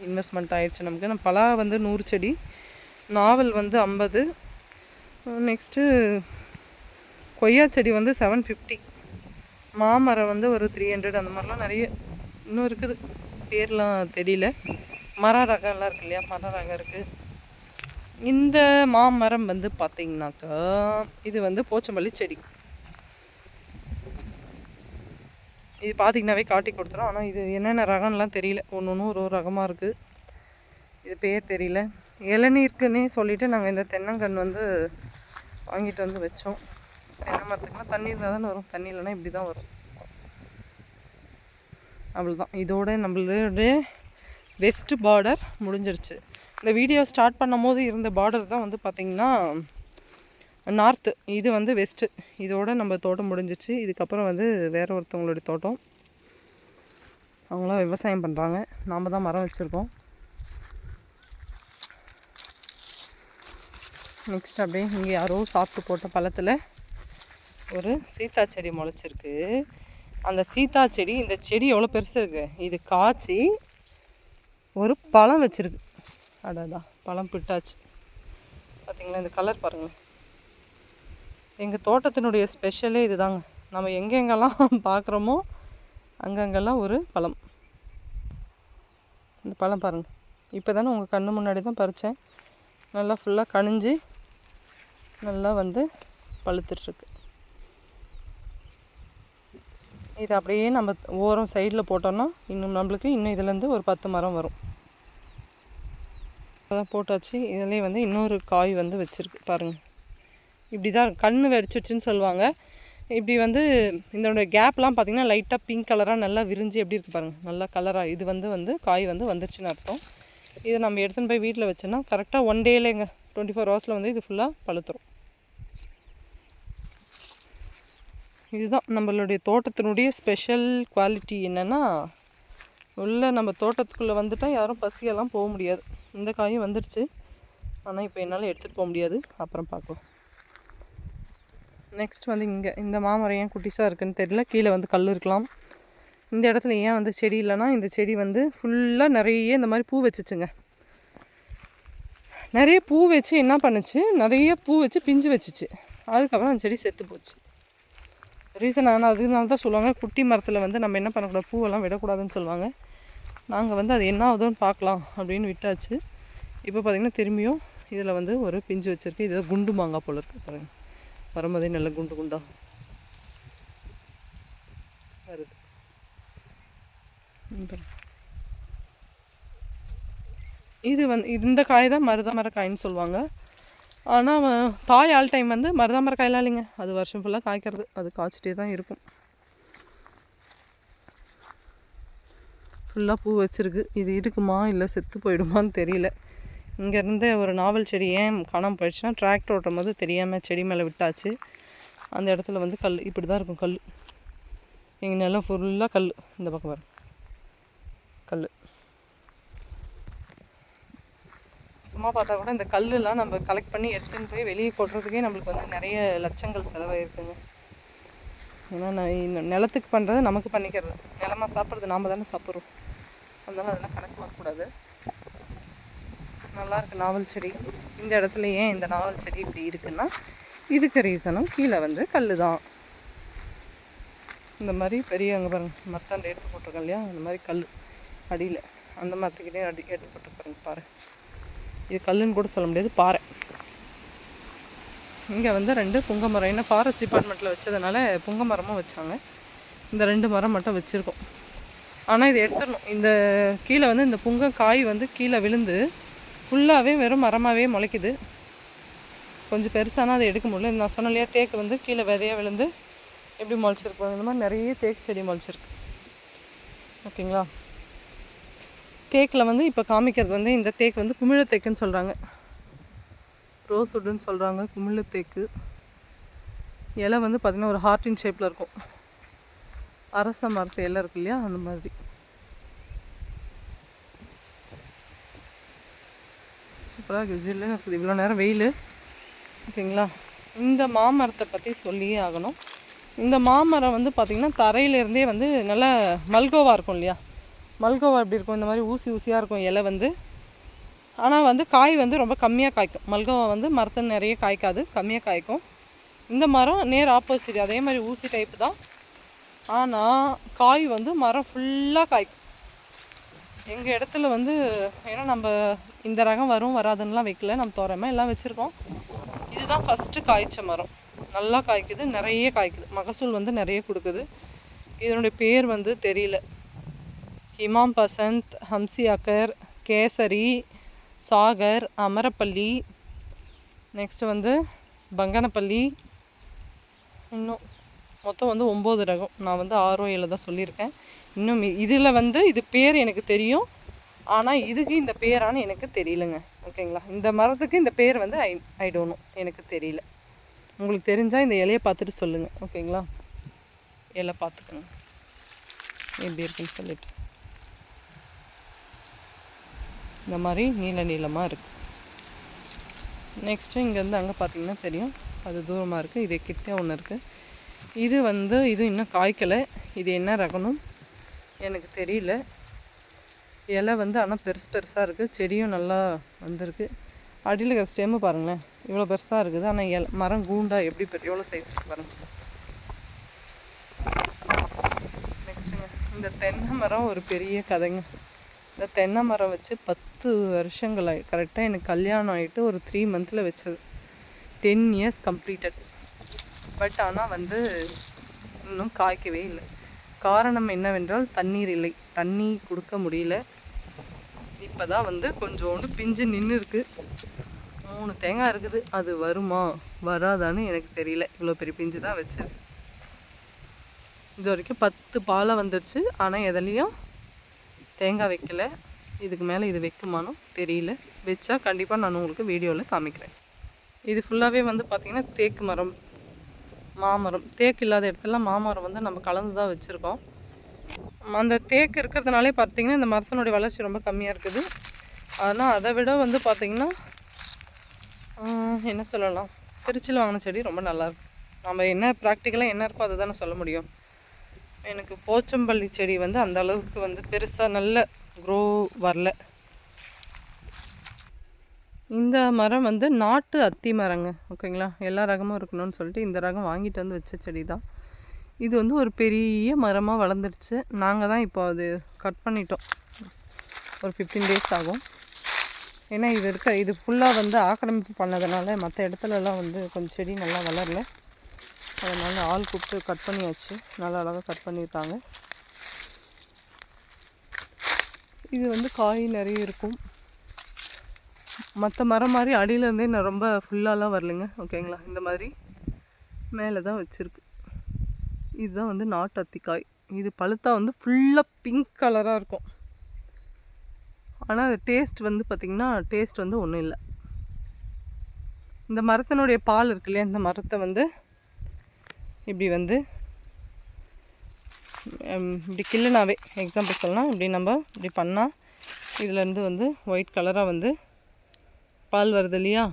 இன்வெஸ்ட்மெண்ட் ஆகிடுச்சு நமக்கு. நம்ம பலா வந்து 100 செடி, நாவல் வந்து 50, நெக்ஸ்ட்டு கொய்யா செடி வந்து 750, மாமரம் வந்து ஒரு 300, அந்த மாதிரிலாம் நிறைய இன்னும் இருக்குது. பேர்லாம் தெரியல. மர ரகம்லாம் இருக்கு இல்லையா, மர ரகம் இருக்குது. இந்த மாமரம் வந்து பார்த்திங்கனாக்கா இது வந்து போச்சம்பள்ளி செடி. இது பார்த்திங்கனாவே காட்டி கொடுத்துரும். ஆனால் இது என்னென்ன ரகம்லாம் தெரியல, ஒன்று ஒரு ரகமாக இருக்குது, இது பேர் தெரியல. இளநீருக்குன்னே சொல்லிவிட்டு நாங்கள் இந்த தென்னங்கன்று வந்து வாங்கிட்டு வந்து வச்சோம். தென்னை மரத்துக்குலாம் தண்ணி இருந்தால் தானே வரும், தண்ணி இல்லைன்னா இப்படி தான் வரும். அவ்வளோதான், இதோட நம்மளுடைய வெஸ்ட் பார்டர் முடிஞ்சிருச்சு. இந்த வீடியோ ஸ்டார்ட் பண்ணும் போது இருந்த பார்டர் தான் வந்து பார்த்திங்கன்னா நார்த்து, இது வந்து வெஸ்ட்டு. இதோட நம்ம தோட்டம் முடிஞ்சிச்சு. இதுக்கப்புறம் வந்து வேறு ஒருத்தவங்களுடைய தோட்டம், அவங்களாம் விவசாயம் பண்ணுறாங்க, நாம் தான் மரம் வச்சுருக்கோம். நெக்ஸ்ட் அப்படியே இங்கே யாரோ சாப்பிட்டு போட்ட பழத்தில் ஒரு சீத்தா செடி முளைச்சிருக்கு. அந்த சீத்தா செடி, இந்த செடி எவ்வளோ பெருசு இருக்குது, இது காய்ச்சி ஒரு பழம் வச்சுருக்கு. அடடா, பழம் பிட்டாச்சு பார்த்திங்களா, இந்த கலர் பாருங்கள். எங்கள் தோட்டத்தினுடைய ஸ்பெஷலே இது தாங்க. நம்ம எங்கெங்கெல்லாம் பார்க்குறோமோ அங்கங்கெல்லாம் ஒரு பழம். இந்த பழம் பாருங்கள், இப்போ தானே உங்கள் கண்ணு முன்னாடி தான் பறித்தேன். நல்லா ஃபுல்லாக கனிஞ்சு நல்லா வந்து பழுத்துட்ருக்கு. இது அப்படியே நம்ம ஓரம் சைடில் போட்டோம்னா நம்மளுக்கு இன்னும் இதுலேருந்து ஒரு 10 மரம் வரும். அதான் போட்டாச்சு. இதுலேயே வந்து இன்னொரு காய் வந்து வச்சுருக்கு பாருங்கள். இப்படி தான் கண் வெடிச்சிடுச்சுன்னு சொல்லுவாங்க. இப்படி வந்து இதோட கேப்லாம் பார்த்திங்கன்னா லைட்டாக பிங்க் கலராக நல்லா விரிஞ்சு எப்படி இருக்குது பாருங்கள், நல்லா கலராக. இது வந்து காய் வந்து வந்துருச்சுன்னு அர்த்தம். இதை நம்ம எடுத்துன்னு போய் வீட்டில் வச்சோன்னா கரெக்டாக 1 டேலேங்க 24 ஹவர்ஸில் வந்து இது ஃபுல்லாக பழுத்துரும். இதுதான் நம்மளுடைய தோட்டத்தினுடைய ஸ்பெஷல் குவாலிட்டி. என்னென்னா உள்ளே நம்ம தோட்டத்துக்குள்ளே வந்துட்டால் யாரும் பசியெல்லாம் போக முடியாது. இந்த காயும் வந்துடுச்சு, ஆனால் இப்போ என்னால் எடுத்துகிட்டு போக முடியாது, அப்புறம் பார்க்கலாம். நெக்ஸ்ட் வந்து இங்கே இந்த மாமரம் ஏன் குட்டிஸாக இருக்குதுன்னு தெரியல. கீழே வந்து கல் இருக்கலாம். இந்த இடத்துல ஏன் வந்து செடி இல்லைன்னா, இந்த செடி வந்து ஃபுல்லாக நிறைய இந்த மாதிரி பூ வச்சுச்சுங்க. நிறைய பூ வச்சு என்ன பண்ணுச்சு, நிறைய பூ வச்சு பிஞ்சு வச்சுச்சு. அதுக்கப்புறம் அந்த செடி செத்து போச்சு. ரீசன் ஆனால் அதனால தான் சொல்லுவாங்க, குட்டி மரத்தில் வந்து நம்ம என்ன பண்ணக்கூடாது, பூவெல்லாம் விடக்கூடாதுன்னு சொல்லுவாங்க. நாங்கள் வந்து அது என்ன ஆகுதுன்னு பார்க்கலாம் அப்படின்னு விட்டாச்சு. இப்போ பார்த்திங்கன்னா திரும்பியும் இதில் வந்து ஒரு பிஞ்சு வச்சுருக்கு. இதில் குண்டு மாங்காய் போல் இருக்குது பாருங்கள். வரும்போதே நல்ல குண்டு குண்டா வருது. இது வந்து இந்த காய் தான் மருதாமர காயின்னு சொல்லுவாங்க. ஆனால் காய் ஆல் டைம் வந்து மருதாமர காயெலாம் இல்லைங்க, அது வருஷம் ஃபுல்லாக காய்க்கிறது. அது காய்ச்சிட்டே தான் இருக்கும். ஃபுல்லாக பூ வச்சுருக்கு. இது இருக்குமா இல்லை செத்து போயிடுமான்னு தெரியல. இங்கேருந்து ஒரு நாவல் செடி ஏன் காணாமல் போயிடுச்சுன்னா, டிராக்டர் ஓட்டும் போது தெரியாமல் செடி மேலே விட்டாச்சு. அந்த இடத்துல வந்து கல் இப்படி தான் இருக்கும். கல் எங்கள் நிலம் ஃபுல்லாக கல். இந்த பக்கம் வரும் கல். சும்மா பார்த்தா கூட இந்த கல்லுலாம் நம்ம கலெக்ட் பண்ணி எடுத்துன்னு போய் வெளியே கொட்டுறதுக்கே நம்மளுக்கு வந்து நிறைய லட்சங்கள் செலவாயிருக்குங்க. ஏன்னா நான் நிலத்துக்கு பண்ணுறது நமக்கு பண்ணிக்கிறது, நிலமாக சாப்பிட்றது நாம் தானே சாப்பிட்றோம். அதனால் அதெல்லாம் கணக்கு பார்க்கக்கூடாது. நல்லாயிருக்கு நாவல் செடி. இந்த இடத்துல ஏன் இந்த நாவல் செடி இப்படி இருக்குன்னா, இதுக்கு ரீசனும் கீழே வந்து கல் தான். இந்த மாதிரி பெரிய அங்கே பாருங்கள் மரத்தாண்டு எடுத்து போட்டிருக்கேன் இல்லையா, அந்த மாதிரி கல் அடியில் அந்த மரத்துக்கிட்டே எடுத்து போட்டுருப்பாருங்க. பாரு, இது கல்லுன்னு கூட சொல்ல முடியாது, பாறை. இங்கே வந்து 2 புங்க மரம். ஏன்னா ஃபாரஸ்ட் டிபார்ட்மெண்ட்டில் வச்சதுனால புங்க மரமும் வச்சாங்க. இந்த 2 மரம் மட்டும் வச்சுருக்கோம். ஆனால் இதை எடுத்துடணும். இந்த கீழே வந்து இந்த புங்க காய் வந்து கீழே விழுந்து ஃபுல்லாகவே வெறும் மரமாகவே முளைக்குது. கொஞ்சம் பெருசானால் அதை எடுக்க முடியல. நான் சொன்ன இல்லையா, தேக்கு வந்து கீழே விதையாக விழுந்து எப்படி முளைச்சிருப்போம். இந்த மாதிரி நிறைய தேக்கு செடி முளைச்சிருக்கு. ஓகேங்களா. தேக்கில் வந்து இப்போ காமிக்கிறது வந்து இந்த தேக்கு வந்து குமிழத்தேக்குன்னு சொல்கிறாங்க, ரோஸ்வுட்டுன்னு சொல்கிறாங்க. குமிழத்தேக்கு இலை வந்து பார்த்திங்கன்னா ஒரு ஹார்ட்டின் ஷேப்பில் இருக்கும். அரச மரத்து இலை இருக்கு இல்லையா, அந்த மாதிரி. சூப்பராக இருக்குது, ஜில்லுன்னு இருக்குது. இவ்வளோ நேரம் வெயில். ஓகேங்களா. இந்த மாமரத்தை பற்றி சொல்லியே ஆகணும். இந்த மாமரம் வந்து பார்த்திங்கன்னா தரையிலேருந்தே வந்து நல்லா மல்கோவா இருக்கும் இல்லையா, மல்கோவா எப்படி இருக்கும், இந்த மாதிரி ஊசி ஊசியாக இருக்கும் இலை வந்து. ஆனால் வந்து காய் வந்து ரொம்ப கம்மியாக காய்க்கும். மல்கோவா வந்து மரத்தை நிறைய காய்க்காது, கம்மியாக காய்க்கும். இந்த மரம் நேர் ஆப்போசிட், அதே மாதிரி ஊசி டைப்பு தான். ஆனால் காய் வந்து மரம் ஃபுல்லாக காய்க்கும். எங்கள் இடத்துல வந்து ஏன்னா நம்ம இந்த ரகம் வரும் வராதுன்னெலாம் வைக்கல, நம்ம தோராயமாக எல்லாம் வச்சுருக்கோம். இதுதான் ஃபஸ்ட்டு காய்ச்ச மரம். நல்லா காய்க்குது, நிறைய காய்க்குது, மகசூல் வந்து நிறைய கொடுக்குது. இதனுடைய பேர் வந்து தெரியல. இமாம் பசந்த், ஹம்சி அக்கர், கேசரி, சாகர், அமரப்பள்ளி, நெக்ஸ்ட்டு வந்து பங்கனப்பள்ளி, இன்னும் மொத்தம் வந்து 9 ரகம். நான் வந்து 6 7 தான் சொல்லியிருக்கேன். இன்னும் இதில் வந்து இது பேர் எனக்கு தெரியும், ஆனால் இதுக்கு இந்த பேரானு எனக்கு தெரியலங்க. ஓகேங்களா. இந்த மரத்துக்கு இந்த பேர் வந்து ஐ டோன்ட் நோ, எனக்கு தெரியல. உங்களுக்கு தெரிஞ்சால் இந்த இலையை பார்த்துட்டு சொல்லுங்கள். ஓகேங்களா. இலை பார்த்துக்கோங்க எப்படி இருக்குன்னு சொல்லிட்டு. இந்த மாதிரி நீளமாக இருக்குது. நெக்ஸ்ட்டு இங்கேருந்து அங்கே பார்த்தீங்கன்னா தெரியும், அது தூரமாக இருக்குது. இது கிட்டே ஒன்று இருக்குது. இது வந்து இது இன்னும் காய்க்கலை. இது என்ன ரகணும் எனக்கு தெரியல. இலை வந்து ஆனால் பெருசாக இருக்குது. செடியும் நல்லா வந்திருக்கு. அடியில் இருக்கிற ஸ்டெம்மு பாருங்களேன், இவ்வளோ பெருசாக இருக்குது. ஆனால் மரம் கூண்டா எப்படி எவ்வளோ சைஸ் இருக்குது பாருங்கள். நெக்ஸ்ட்டுங்க இந்த தென்னை மரம் ஒரு பெரிய கதைங்க. இந்த தென்னை மரம் வச்சு 10 வருஷங்கள் கரெக்டாக எனக்கு கல்யாணம் ஆகிட்டு ஒரு 3 மந்தில் வச்சது. 10 இயர்ஸ் கம்ப்ளீட்டட். பட் ஆனால் வந்து இன்னும் காய்க்கவே இல்லை. காரணம் என்னவென்றால் தண்ணீர் இல்லை, தண்ணி கொடுக்க முடியல. இப்போ தான் வந்து கொஞ்சோண்டு பிஞ்சு நின்று இருக்குது. 3 தேங்காய் இருக்குது. அது வருமா வராதான்னு எனக்கு தெரியல. இவ்வளோ பெரிய பிஞ்சு தான் வச்சிருக்கு. இது வரைக்கும் 10 பாலை வந்துடுச்சு. ஆனால் எதுலேயும் தேங்காய் வைக்கல. இதுக்கு மேலே இது வைக்குமானோ தெரியல. வச்சா கண்டிப்பாக நான் உங்களுக்கு வீடியோவில் காமிக்கிறேன். இது ஃபுல்லாகவே வந்து பார்த்திங்கன்னா தேக்கு மரம், மாமரம். தேக்கு இல்லாத இடத்துல மாமரம் வந்து நம்ம கலந்து தான் வச்சுருக்கோம். அந்த தேக்கு இருக்கிறதுனாலே பார்த்திங்கன்னா இந்த மரத்தினுடைய வளர்ச்சி ரொம்ப கம்மியாக இருக்குது. ஆனால் அதை விட வந்து பார்த்திங்கன்னா என்ன சொல்லலாம், திருச்சியில் வாங்கின செடி ரொம்ப நல்லாயிருக்கு. நம்ம என்ன ப்ராக்டிக்கலாக என்ன இருக்கோ அதை தானே சொல்ல முடியும். எனக்கு போச்சம்பள்ளி செடி வந்து அந்த அளவுக்கு வந்து பெருசாக நல்ல க்ரோ வரல. இந்த மரம் வந்து நாட்டு அத்தி மரங்க, ஓகேங்களா. எல்லா ரகமும் இருக்கணும்னு சொல்லிட்டு இந்த ரகம் வாங்கிட்டு வந்து வச்ச செடி தான். இது வந்து ஒரு பெரிய மரமாக வளர்ந்துருச்சு. நாங்கள் தான் இப்போ அது கட் பண்ணிட்டோம். ஒரு 15 days ஆகும். ஏன்னா இது ஃபுல்லாக வந்து ஆக்கிரமிப்பு பண்ணதுனால மற்ற இடத்துலலாம் வந்து கொஞ்சம் செடி நல்லா வளரல. அதனால் ஆள் கூப்பிட்டு கட் பண்ணியாச்சு. நல்லா அழகாக கட் பண்ணியிருக்காங்க. இது வந்து காய் நிறைய இருக்கும். மற்ற மரம் மாதிரி அடியிலேருந்தே நான் ரொம்ப ஃபுல்லாலாம் வரலைங்க, ஓகேங்களா. இந்த மாதிரி மேலே தான் வச்சுருக்கு. இதுதான் வந்து நாட்டு அத்திக்காய். இது பழுத்தா வந்து ஃபுல்லாக பிங்க் கலராக இருக்கும். ஆனால் அது டேஸ்ட் வந்து பார்த்திங்கன்னா டேஸ்ட் வந்து ஒன்றும் இல்லை. இந்த மரத்தினுடைய பால் இருக்கு இல்லையா, இந்த மரத்தை வந்து இப்படி வந்து இப்படி கிள்ளுனாவே, எக்ஸாம்பிள் சொல்லலாம், இப்படி நம்ம இப்படி பண்ணால் இதுலேருந்து வந்து ஒயிட் கலராக வந்து பால் வருது இல்லையா,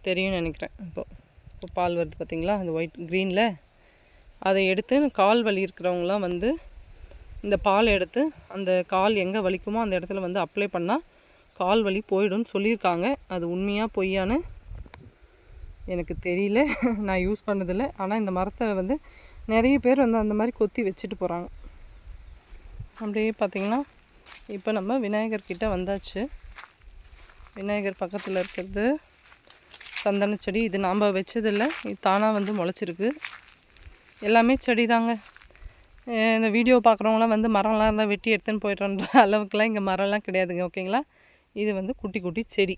தெரியும்னு நினைக்கிறேன். இப்போ பால் வருது பார்த்திங்களா, அந்த ஒயிட் க்ரீனில். அதை எடுத்து கால் வலி இருக்கிறவங்களாம் வந்து இந்த பால் எடுத்து அந்த கால் எங்கே வலிக்குமோ அந்த இடத்துல வந்து அப்ளை பண்ணால் கால் வலி போயிடும்னு சொல்லியிருக்காங்க. அது உண்மையாக பொய்யான்னு எனக்கு தெரியல, நான் யூஸ் பண்ணதில்லை. ஆனால் இந்த மரத்தை வந்து நிறைய பேர் வந்து அந்த மாதிரி கொத்தி வச்சுட்டு போகிறாங்க. அப்படியே பார்த்திங்கன்னா இப்போ நம்ம விநாயகர் கிட்ட வந்தாச்சு. விநாயகர் பக்கத்தில் இருக்கிறது சந்தன செடி. இது நாம் வச்சதில்லை, இது தானாக வந்து முளைச்சிருக்கு. எல்லாமே செடி தாங்க. இந்த வீடியோ பார்க்குறவங்களாம் வந்து மரம்லாம் இருந்தால் வெட்டி எடுத்துன்னு போய்ட்டுன்ற அளவுக்குலாம் இங்கே மரம்லாம் கிடையாதுங்க, ஓகேங்களா. இது வந்து குட்டி குட்டி செடி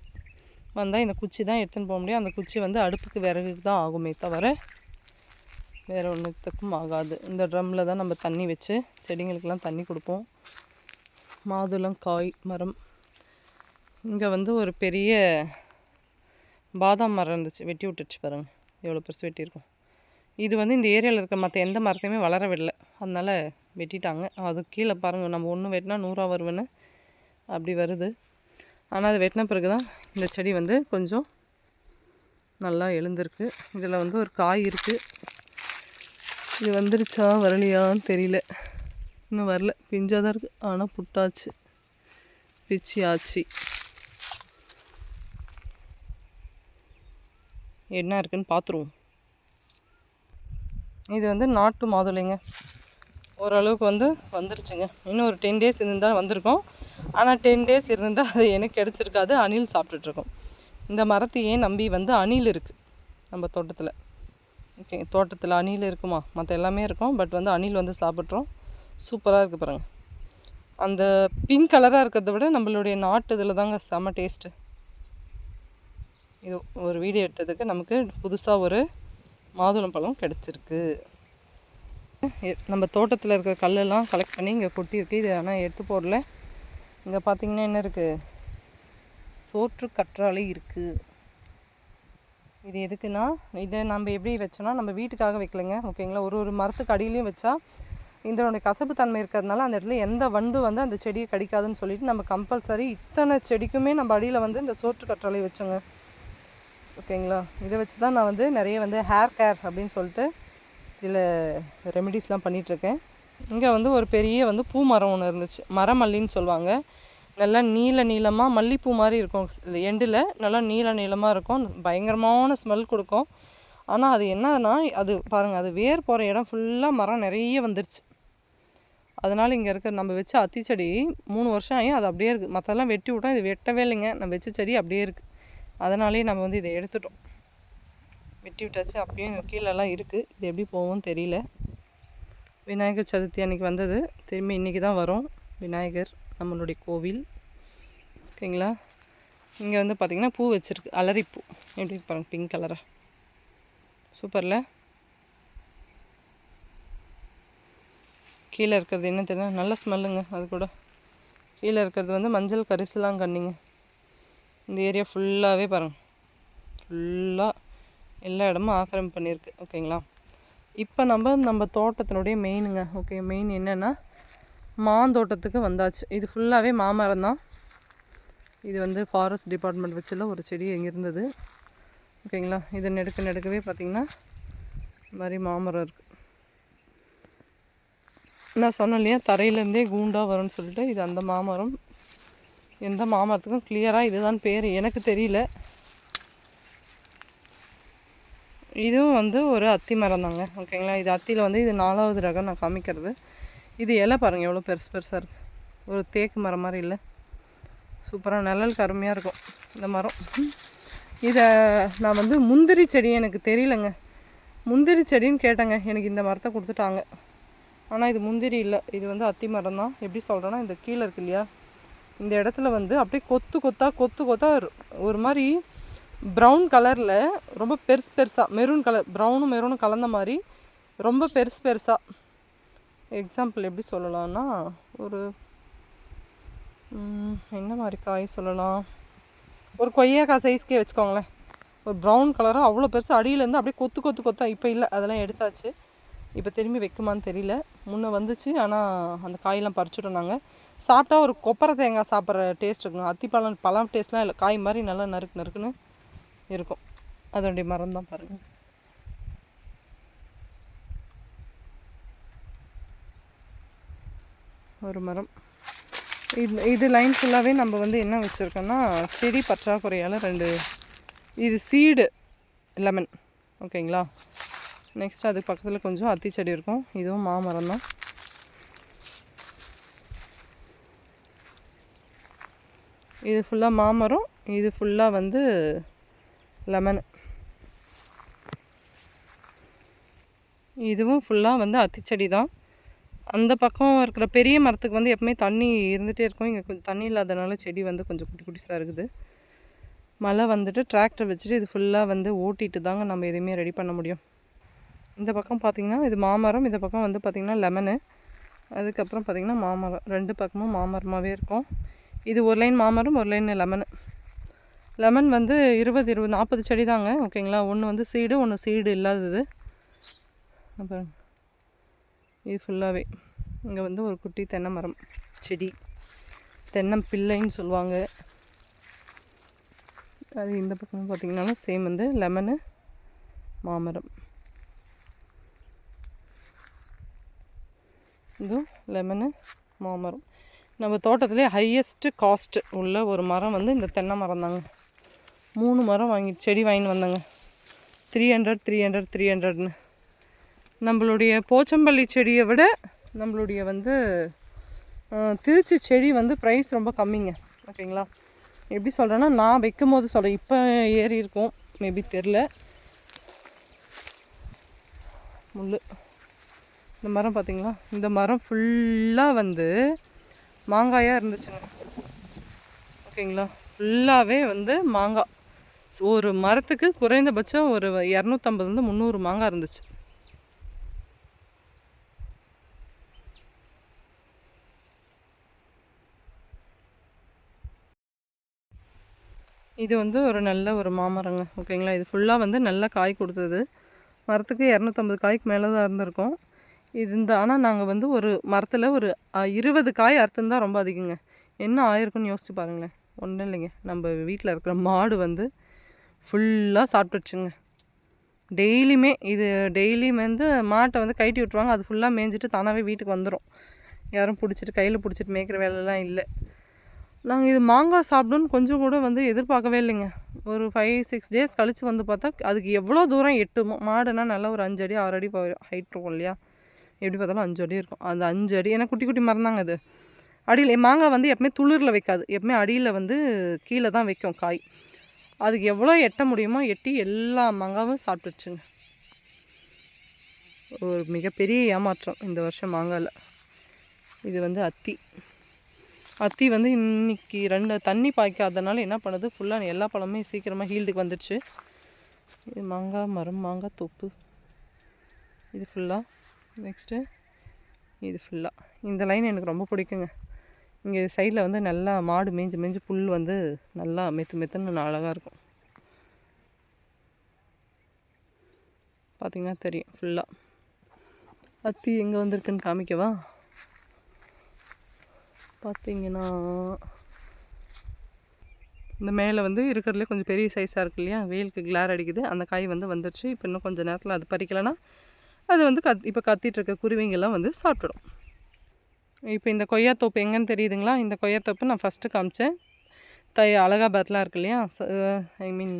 வந்தால் இந்த குச்சி தான் எடுத்துன்னு போக முடியும். அந்த குச்சி வந்து அடுப்புக்கு விறகுக்கு தான் ஆகுமே தவிர வேறு ஒன்றுத்துக்கும் ஆகாது. இந்த ட்ரம்மில் தான் நம்ம தண்ணி வச்சு செடிங்களுக்கெல்லாம் தண்ணி கொடுப்போம். மாதுளம் காய் மரம். இங்கே வந்து ஒரு பெரிய பாதாம் மரம் இருந்துச்சு, வெட்டி விட்டுருச்சு பாருங்கள், எவ்வளோ பெருசு வெட்டியிருக்கோம். இது வந்து இந்த ஏரியாவில் இருக்க மற்ற எந்த மரத்தையுமே வளர விடலை, அதனால் வெட்டிட்டாங்க. அது கீழே பாருங்கள், நம்ம ஒன்று வெட்டினா 100 வருவேன்னு அப்படி வருது. ஆனால் அது வெட்டின பிறகு தான் இந்த செடி வந்து கொஞ்சம் நல்லா எழுந்திருக்கு. இதில் வந்து ஒரு காய் இருக்குது. இது வந்துருச்சா வரலையான்னு தெரியல, இன்னும் வரல, பிஞ்சாக தான் இருக்குது. ஆனால் புட்டாச்சு, பிச்சி ஆச்சு. என்ன இருக்குன்னு பார்த்துருவோம். இது வந்து நாட்டு மாதுளைங்க. ஓரளவுக்கு வந்து வந்துருச்சுங்க. இன்னும் ஒரு 10 days இருந்தால் வந்திருக்கோம். ஆனால் 10 days இருந்தால் அது எனக்கு கிடச்சிருக்காது, அணில் சாப்பிட்டுட்ருக்கோம். இந்த மரத்தையே நம்பி வந்து அணில் இருக்குது நம்ம தோட்டத்தில். ஓகே, தோட்டத்தில் அணில் இருக்குமா, மற்ற எல்லாமே இருக்கும், பட் வந்து அணில் வந்து சாப்பிட்றோம். சூப்பராக இருக்குது பாருங்கள். அந்த பிங்க் கலராக இருக்கிறத விட நம்மளுடைய நாட்டு இதில் தாங்க செம்ம டேஸ்ட்டு. இது ஒரு வீடியோ எடுத்ததுக்கு நமக்கு புதுசாக ஒரு மாதுளம்பழம் கிடச்சிருக்கு. நம்ம தோட்டத்தில் இருக்கிற கல்லெல்லாம் கலெக்ட் பண்ணி இங்கே கொட்டியிருக்கு. இது ஆனால் எடுத்து போடல. இங்கே பார்த்திங்கன்னா என்ன இருக்குது, சோற்று கற்றாழை இருக்குது. இது எதுக்குன்னா, இதை நம்ம எப்படி வச்சோன்னா நம்ம வீட்டுக்காக வைக்கலைங்க, ஓகேங்களா. ஒரு மரத்துக்கு அடியிலையும் வச்சா இதனுடைய கசப்பு தன்மை இருக்கிறதுனால அந்த இடத்துல எந்த வண்டு வந்து அந்த செடியை கடிக்காதுன்னு சொல்லிட்டு நம்ம கம்பல்சரி இத்தனை செடிக்குமே நம்ம அடியில் வந்து இந்த சோற்று கற்றாழை வச்சோங்க, ஓகேங்களா. இதை வச்சு தான் நான் வந்து நிறைய வந்து ஹேர் கேர் அப்படின்னு சொல்லிட்டு சில ரெமெடிஸ்லாம் பண்ணிகிட்ருக்கேன். இங்கே வந்து ஒரு பெரிய வந்து பூ மரம் ஒன்று இருந்துச்சு, மரமல்லின்னு சொல்லுவாங்க. நல்லா நீளமாக மல்லிப்பூ மாதிரி இருக்கும், எண்டில் நல்லா நீளமாக இருக்கும், பயங்கரமான ஸ்மெல் கொடுக்கும். ஆனால் அது என்னன்னா, அது பாருங்கள், அது வேர் போகிற இடம் ஃபுல்லாக மரம் நிறைய வந்துருச்சு. அதனால் இங்கே இருக்கிற நம்ம வச்ச அத்தி செடி 3 வருஷம் ஆகி அது அப்படியே இருக்குது. மற்றெல்லாம் வெட்டி விட்டோம், இது வெட்டவே இல்லைங்க. நம்ம வச்ச செடி அப்படியே இருக்குது. அதனாலே நம்ம வந்து இதை எடுத்துட்டோம், வெட்டி விட்டாச்சு. அப்பயும் கீழெல்லாம் இருக்குது. இது எப்படி போகும்னு தெரியல. விநாயகர் சதுர்த்தி அன்றைக்கி வந்தது. திரும்பி இன்றைக்கி தான் வரும் விநாயகர் நம்மளுடைய கோவில். ஓகேங்களா. இங்கே வந்து பார்த்திங்கன்னா பூ வச்சுருக்கு, அலரிப்பூ. எப்படி பாருங்கள், பிங்க் கலராக சூப்பரில். கீழே இருக்கிறது என்ன தெரியும், நல்ல ஸ்மெல்லுங்க. அது கூட கீழே இருக்கிறது வந்து மஞ்சள் கரிசலாங்கண்ணிங்க. இந்த ஏரியா ஃபுல்லாகவே பாருங்கள், ஃபுல்லாக எல்லா இடமும் ஆக்கிரமிப்பு பண்ணியிருக்கு. ஓகேங்களா. இப்போ நம்ம தோட்டத்தினுடைய மெயினுங்க. ஓகே, மெயின் என்னென்னா மாந்தோட்டத்துக்கு வந்தாச்சு. இது ஃபுல்லாகவே மாமரம் தான். இது வந்து ஃபாரஸ்ட் டிபார்ட்மெண்ட் வச்சுல ஒரு செடி எங்கே இருந்தது. ஓகேங்களா. இது நெடுக்கவே பார்த்திங்கன்னா இந்த மாதிரி மாமரம் இருக்குது. நான் சொன்னேன் இல்லையா, தரையிலேருந்தே கூண்டாக வரும்னு சொல்லிட்டு. இது அந்த மாமரம். எந்த மாமரத்துக்கும் கிளியராக இதுதான் பேர் எனக்கு தெரியல. இதுவும் வந்து ஒரு அத்தி மரம் தாங்க. ஓகேங்களா. இது அத்தியில் வந்து இது 4வது ரகம் நான் காமிக்கிறது. இது இலை பாருங்கள் எவ்வளோ பெருசாக இருக்குது. ஒரு தேக்கு மரம் மாதிரி இல்லை, சூப்பராக நிழலுக்கு அருமையாக இருக்கும் இந்த மரம். இதை நான் வந்து முந்திரி செடி எனக்கு தெரியலங்க, முந்திரி செடின்னு கேட்டேங்க. எனக்கு இந்த மரத்தை கொடுத்துட்டாங்க. ஆனால் இது முந்திரி இல்லை, இது வந்து அத்தி மரம் தான். எப்படி சொல்கிறேன்னா, இந்த கீழே இருக்கு இல்லையா, இந்த இடத்துல வந்து அப்படியே கொத்து ஒரு மாதிரி ப்ரௌன் கலரில் ரொம்ப பெருசாக மெரூன் கலர், மெரூனும் கலந்த மாதிரி ரொம்ப பெருசாக. எக்ஸாம்பிள் எப்படி சொல்லலாம்னா, ஒரு என்ன மாதிரி காய் சொல்லலாம், ஒரு கொய்யாக்காய் சைஸ்க்கே வச்சுக்கோங்களேன். ஒரு ப்ரௌன் கலராக அவ்வளோ பெருசு, அடியிலேருந்து அப்படியே கொத்தா. இப்போ இல்லை, அதெல்லாம் எடுத்தாச்சு. இப்போ திரும்பி வைக்குமான்னு தெரியல. முன்னே வந்துச்சு, ஆனால் அந்த காயெல்லாம் பறிச்சுட்டோம் நாங்கள். சாப்பிட்டா ஒரு கொப்பரை தேங்காய் சாப்பிட்ற டேஸ்ட் இருக்குங்க. அத்திப்பழம் பழம் டேஸ்ட்லாம் இல்லை, காய் மாதிரி நல்லா நறுக்குன்னு இருக்கும். அதோடைய மரம் தான் பாருங்கள். ஒரு மரம். இது லைன் ஃபுல்லாகவே நம்ம வந்து என்ன வச்சுருக்கோன்னா, செடி பற்றாக்குறையால் 2 இது சீடு லெமன். ஓகேங்களா. நெக்ஸ்ட் அதுக்கு பக்கத்தில் கொஞ்சம் அத்தி செடி இருக்கும். இதுவும் மாமரம் தான். இது ஃபுல்லாக மாமரம், இது ஃபுல்லாக வந்து லெமன். இதுவும் ஃபுல்லாக வந்து அத்திச்செடி தான். அந்த பக்கம் இருக்கிற பெரிய மரத்துக்கு வந்து எப்பவுமே தண்ணி இருந்துகிட்டே இருக்கும். இங்கே கொஞ்சம் தண்ணி இல்லாதனால செடி வந்து கொஞ்சம் குட்டிசாக இருக்குது. மழை வந்துட்டு டிராக்டர் வச்சுட்டு இது ஃபுல்லாக வந்து ஓட்டிட்டு தாங்க நம்ம எதுவுமே ரெடி பண்ண முடியும். இந்த பக்கம் பார்த்திங்கன்னா இது மாமரம், இந்த பக்கம் வந்து பார்த்திங்கன்னா லெமனு, அதுக்கப்புறம் பார்த்திங்கன்னா மாமரம். 2 பக்கமும் மாமரமாகவே இருக்கும். இது ஒரு லைன் மாமரம், ஒரு லைன் லெமனு. லெமன் வந்து 40 செடி தாங்க. ஓகேங்களா. ஒன்று வந்து சீடு, ஒன்று சீடு இல்லாதது. அப்புறம் இது ஃபுல்லாகவே இங்கே வந்து ஒரு குட்டி தென்னை மரம் செடி, தென்னம்பிள்ளைன்னு சொல்லுவாங்க. அது இந்த பக்கம் பார்த்திங்கனாலும் சேம் வந்து லெமனு, மாமரம். இதுவும் லெமனு, மாமரம். நம்ம தோட்டத்திலே ஹையஸ்ட்டு காஸ்ட்டு உள்ள ஒரு மரம் வந்து இந்த தென்னை மரம் தாங்க. 3 மரம் செடி வாங்கிட்டு வந்தாங்க. 300 நம்மளுடைய போச்சம்பள்ளி செடியை விட நம்மளுடைய வந்து திருச்சி செடி வந்து ப்ரைஸ் ரொம்ப கம்மிங்க. ஓகேங்களா. எப்படி சொல்கிறேன்னா, நான் வைக்கும் போது சொல்கிறேன், இப்போ ஏறி இருக்கும் மேபி தெரில. முள் இந்த மரம் பார்த்திங்களா, இந்த மரம் ஃபுல்லாக வந்து மாங்காயாக இருந்துச்சுங்க. ஓகேங்களா. ஃபுல்லாகவே வந்து மாங்காய். ஒரு மரத்துக்கு குறைந்தபட்சம் ஒரு 250 300 மாங்காய் இருந்துச்சு. இது வந்து ஒரு நல்ல ஒரு மாமரங்க. ஓகேங்களா. இது ஃபுல்லாக வந்து நல்லா காய் கொடுத்தது. மரத்துக்கு 250 காய்க்கு மேலே தான் இருந்திருக்கும். ஆனால் நாங்கள் வந்து ஒரு மரத்தில் ஒரு 20 காய் அறுத்துருந்தா ரொம்ப அதிகங்க. என்ன ஆயிருக்குன்னு யோசிச்சு பாருங்களேன். ஒன்றும் இல்லைங்க, நம்ம வீட்டில் இருக்கிற மாடு வந்து ஃபுல்லாக சாப்பிட்டுச்சுங்க. டெய்லியுமே வந்து மாட்டை வந்து கட்டி விட்டுருவாங்க. அது ஃபுல்லாக மேய்ஞ்சிட்டு தானாகவே வீட்டுக்கு வந்துடும். யாரும் கையில் பிடிச்சிட்டு மேய்க்கிற வேலைலாம் இல்லை. நாங்கள் இது மாங்காய் சாப்பிடுன்னு கொஞ்சம் கூட வந்து எதிர்பார்க்கவே இல்லைங்க. ஒரு 5-6 டேஸ் கழித்து வந்து பார்த்தா அதுக்கு எவ்வளோ தூரம் எட்டுமோ. மாடுனா நல்லா ஒரு 5 அடி 6 அடி ஹைட் இருக்கும் இல்லையா, எப்படி பார்த்தாலும் 5 அடி இருக்கும். அந்த 5 அடி ஏன்னா குட்டி மரம் தாங்க அது. அடியில் மாங்காய் வந்து எப்பவுமே துளிரில் வைக்காது, எப்பவுமே அடியில் வந்து கீழே தான் வைக்கும் காய். அதுக்கு எவ்வளோ எட்ட முடியுமோ எட்டி எல்லா மாங்காவும் சாப்பிட்டுச்சுங்க. ஒரு மிகப்பெரிய ஏமாற்றம் இந்த வருஷம் மாங்காயில். இது வந்து அத்தி வந்து இன்றைக்கி 2 தண்ணி பாய்க்காதனால என்ன பண்ணுது, ஃபுல்லாக எல்லா பழமே சீக்கிரமாக ஹீல்டுக்கு வந்துடுச்சு. இது மாங்காய் மரம், மாங்காய் தோப்பு. இது ஃபுல்லாக. நெக்ஸ்ட்டு இது ஃபுல்லாக. இந்த லைன் எனக்கு ரொம்ப பிடிக்குங்க. இங்கே சைடில் வந்து நல்லா மாடு மேய்ஞ்சு புல் வந்து நல்லா மெத்துன்னு அழகாக இருக்கும். பார்த்திங்கன்னா தெரியும் ஃபுல்லாக. அத்தி எங்கே வந்திருக்குன்னு காமிக்கவா? பார்த்திங்கன்னா இந்த மேலே வந்து இருக்கிறதுலே கொஞ்சம் பெரிய சைஸாக இருக்கு இல்லையா, வெயிலுக்கு கிளார் அடிக்குது. அந்த காய் வந்து வந்துடுச்சு. இப்போ இன்னும் கொஞ்சம் நேரத்தில் அது பறிக்கலைன்னா அது வந்து இப்போ கத்திகிட்ருக்க குருவிங்கெல்லாம் வந்து சாப்பிட்டுடும். இப்போ இந்த கொய்யாத்தோப்பு எங்கேன்னு தெரியுதுங்களா? இந்த கொய்யாத்தோப்பு நான் ஃபஸ்ட்டு காமிச்சேன். அலகாபாத்லாம் இருக்கு இல்லையா, ஐ மீன்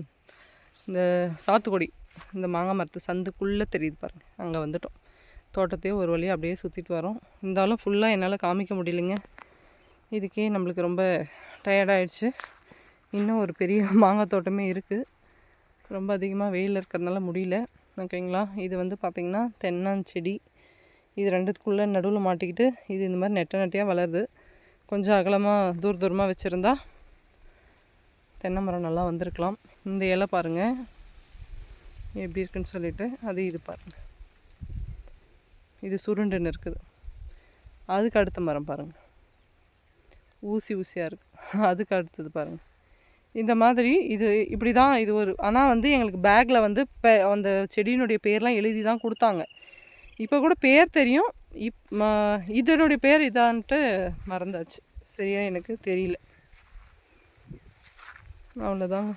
இந்த சாத்துக்குடி, இந்த மாங்காய் மரத்து சந்துக்குள்ளே தெரியுது பாருங்கள். அங்கே வந்துட்டோம். தோட்டத்தையே ஒரு வழியாக அப்படியே சுற்றிட்டு வரோம். இருந்தாலும் ஃபுல்லாக என்னால் காமிக்க முடியலைங்க. இதுக்கே நம்மளுக்கு ரொம்ப டயர்டாகிடுச்சு. இன்னும் ஒரு பெரிய மாங்காய் தோட்டமே இருக்குது. ரொம்ப அதிகமாக வெயில் இருக்கிறதுனால முடியல. ஓகேங்களா? இது வந்து பார்த்திங்கன்னா தென்னாஞ்செடி. இது 2த்துக்குள்ளே நடுவில் மாட்டிக்கிட்டு இது இந்த மாதிரி நெட்டையாக வளருது. கொஞ்சம் அகலமாக தூரமாக வச்சுருந்தா தென்னை மரம் நல்லா வந்திருக்கலாம். இந்த இலை பாருங்கள் எப்படி இருக்குன்னு சொல்லிவிட்டு. இது பாருங்கள், இது சுருண்டுன்னு இருக்குது. அதுக்கு அடுத்த மரம் பாருங்கள், ஊசியாக இருக்குது. அதுக்கு அடுத்தது பாருங்கள். இந்த மாதிரி இது இப்படி தான் இது ஒரு. ஆனால் வந்து எங்களுக்கு பேக்கில் வந்து அந்த செடியினுடைய பேர்லாம் எழுதி தான் கொடுத்தாங்க. இப்போ கூட பேர் தெரியும். இதனுடைய பேர் இதான்ட்டு மறந்தாச்சு, சரியாக எனக்கு தெரியல. அவ்வளோதாங்க.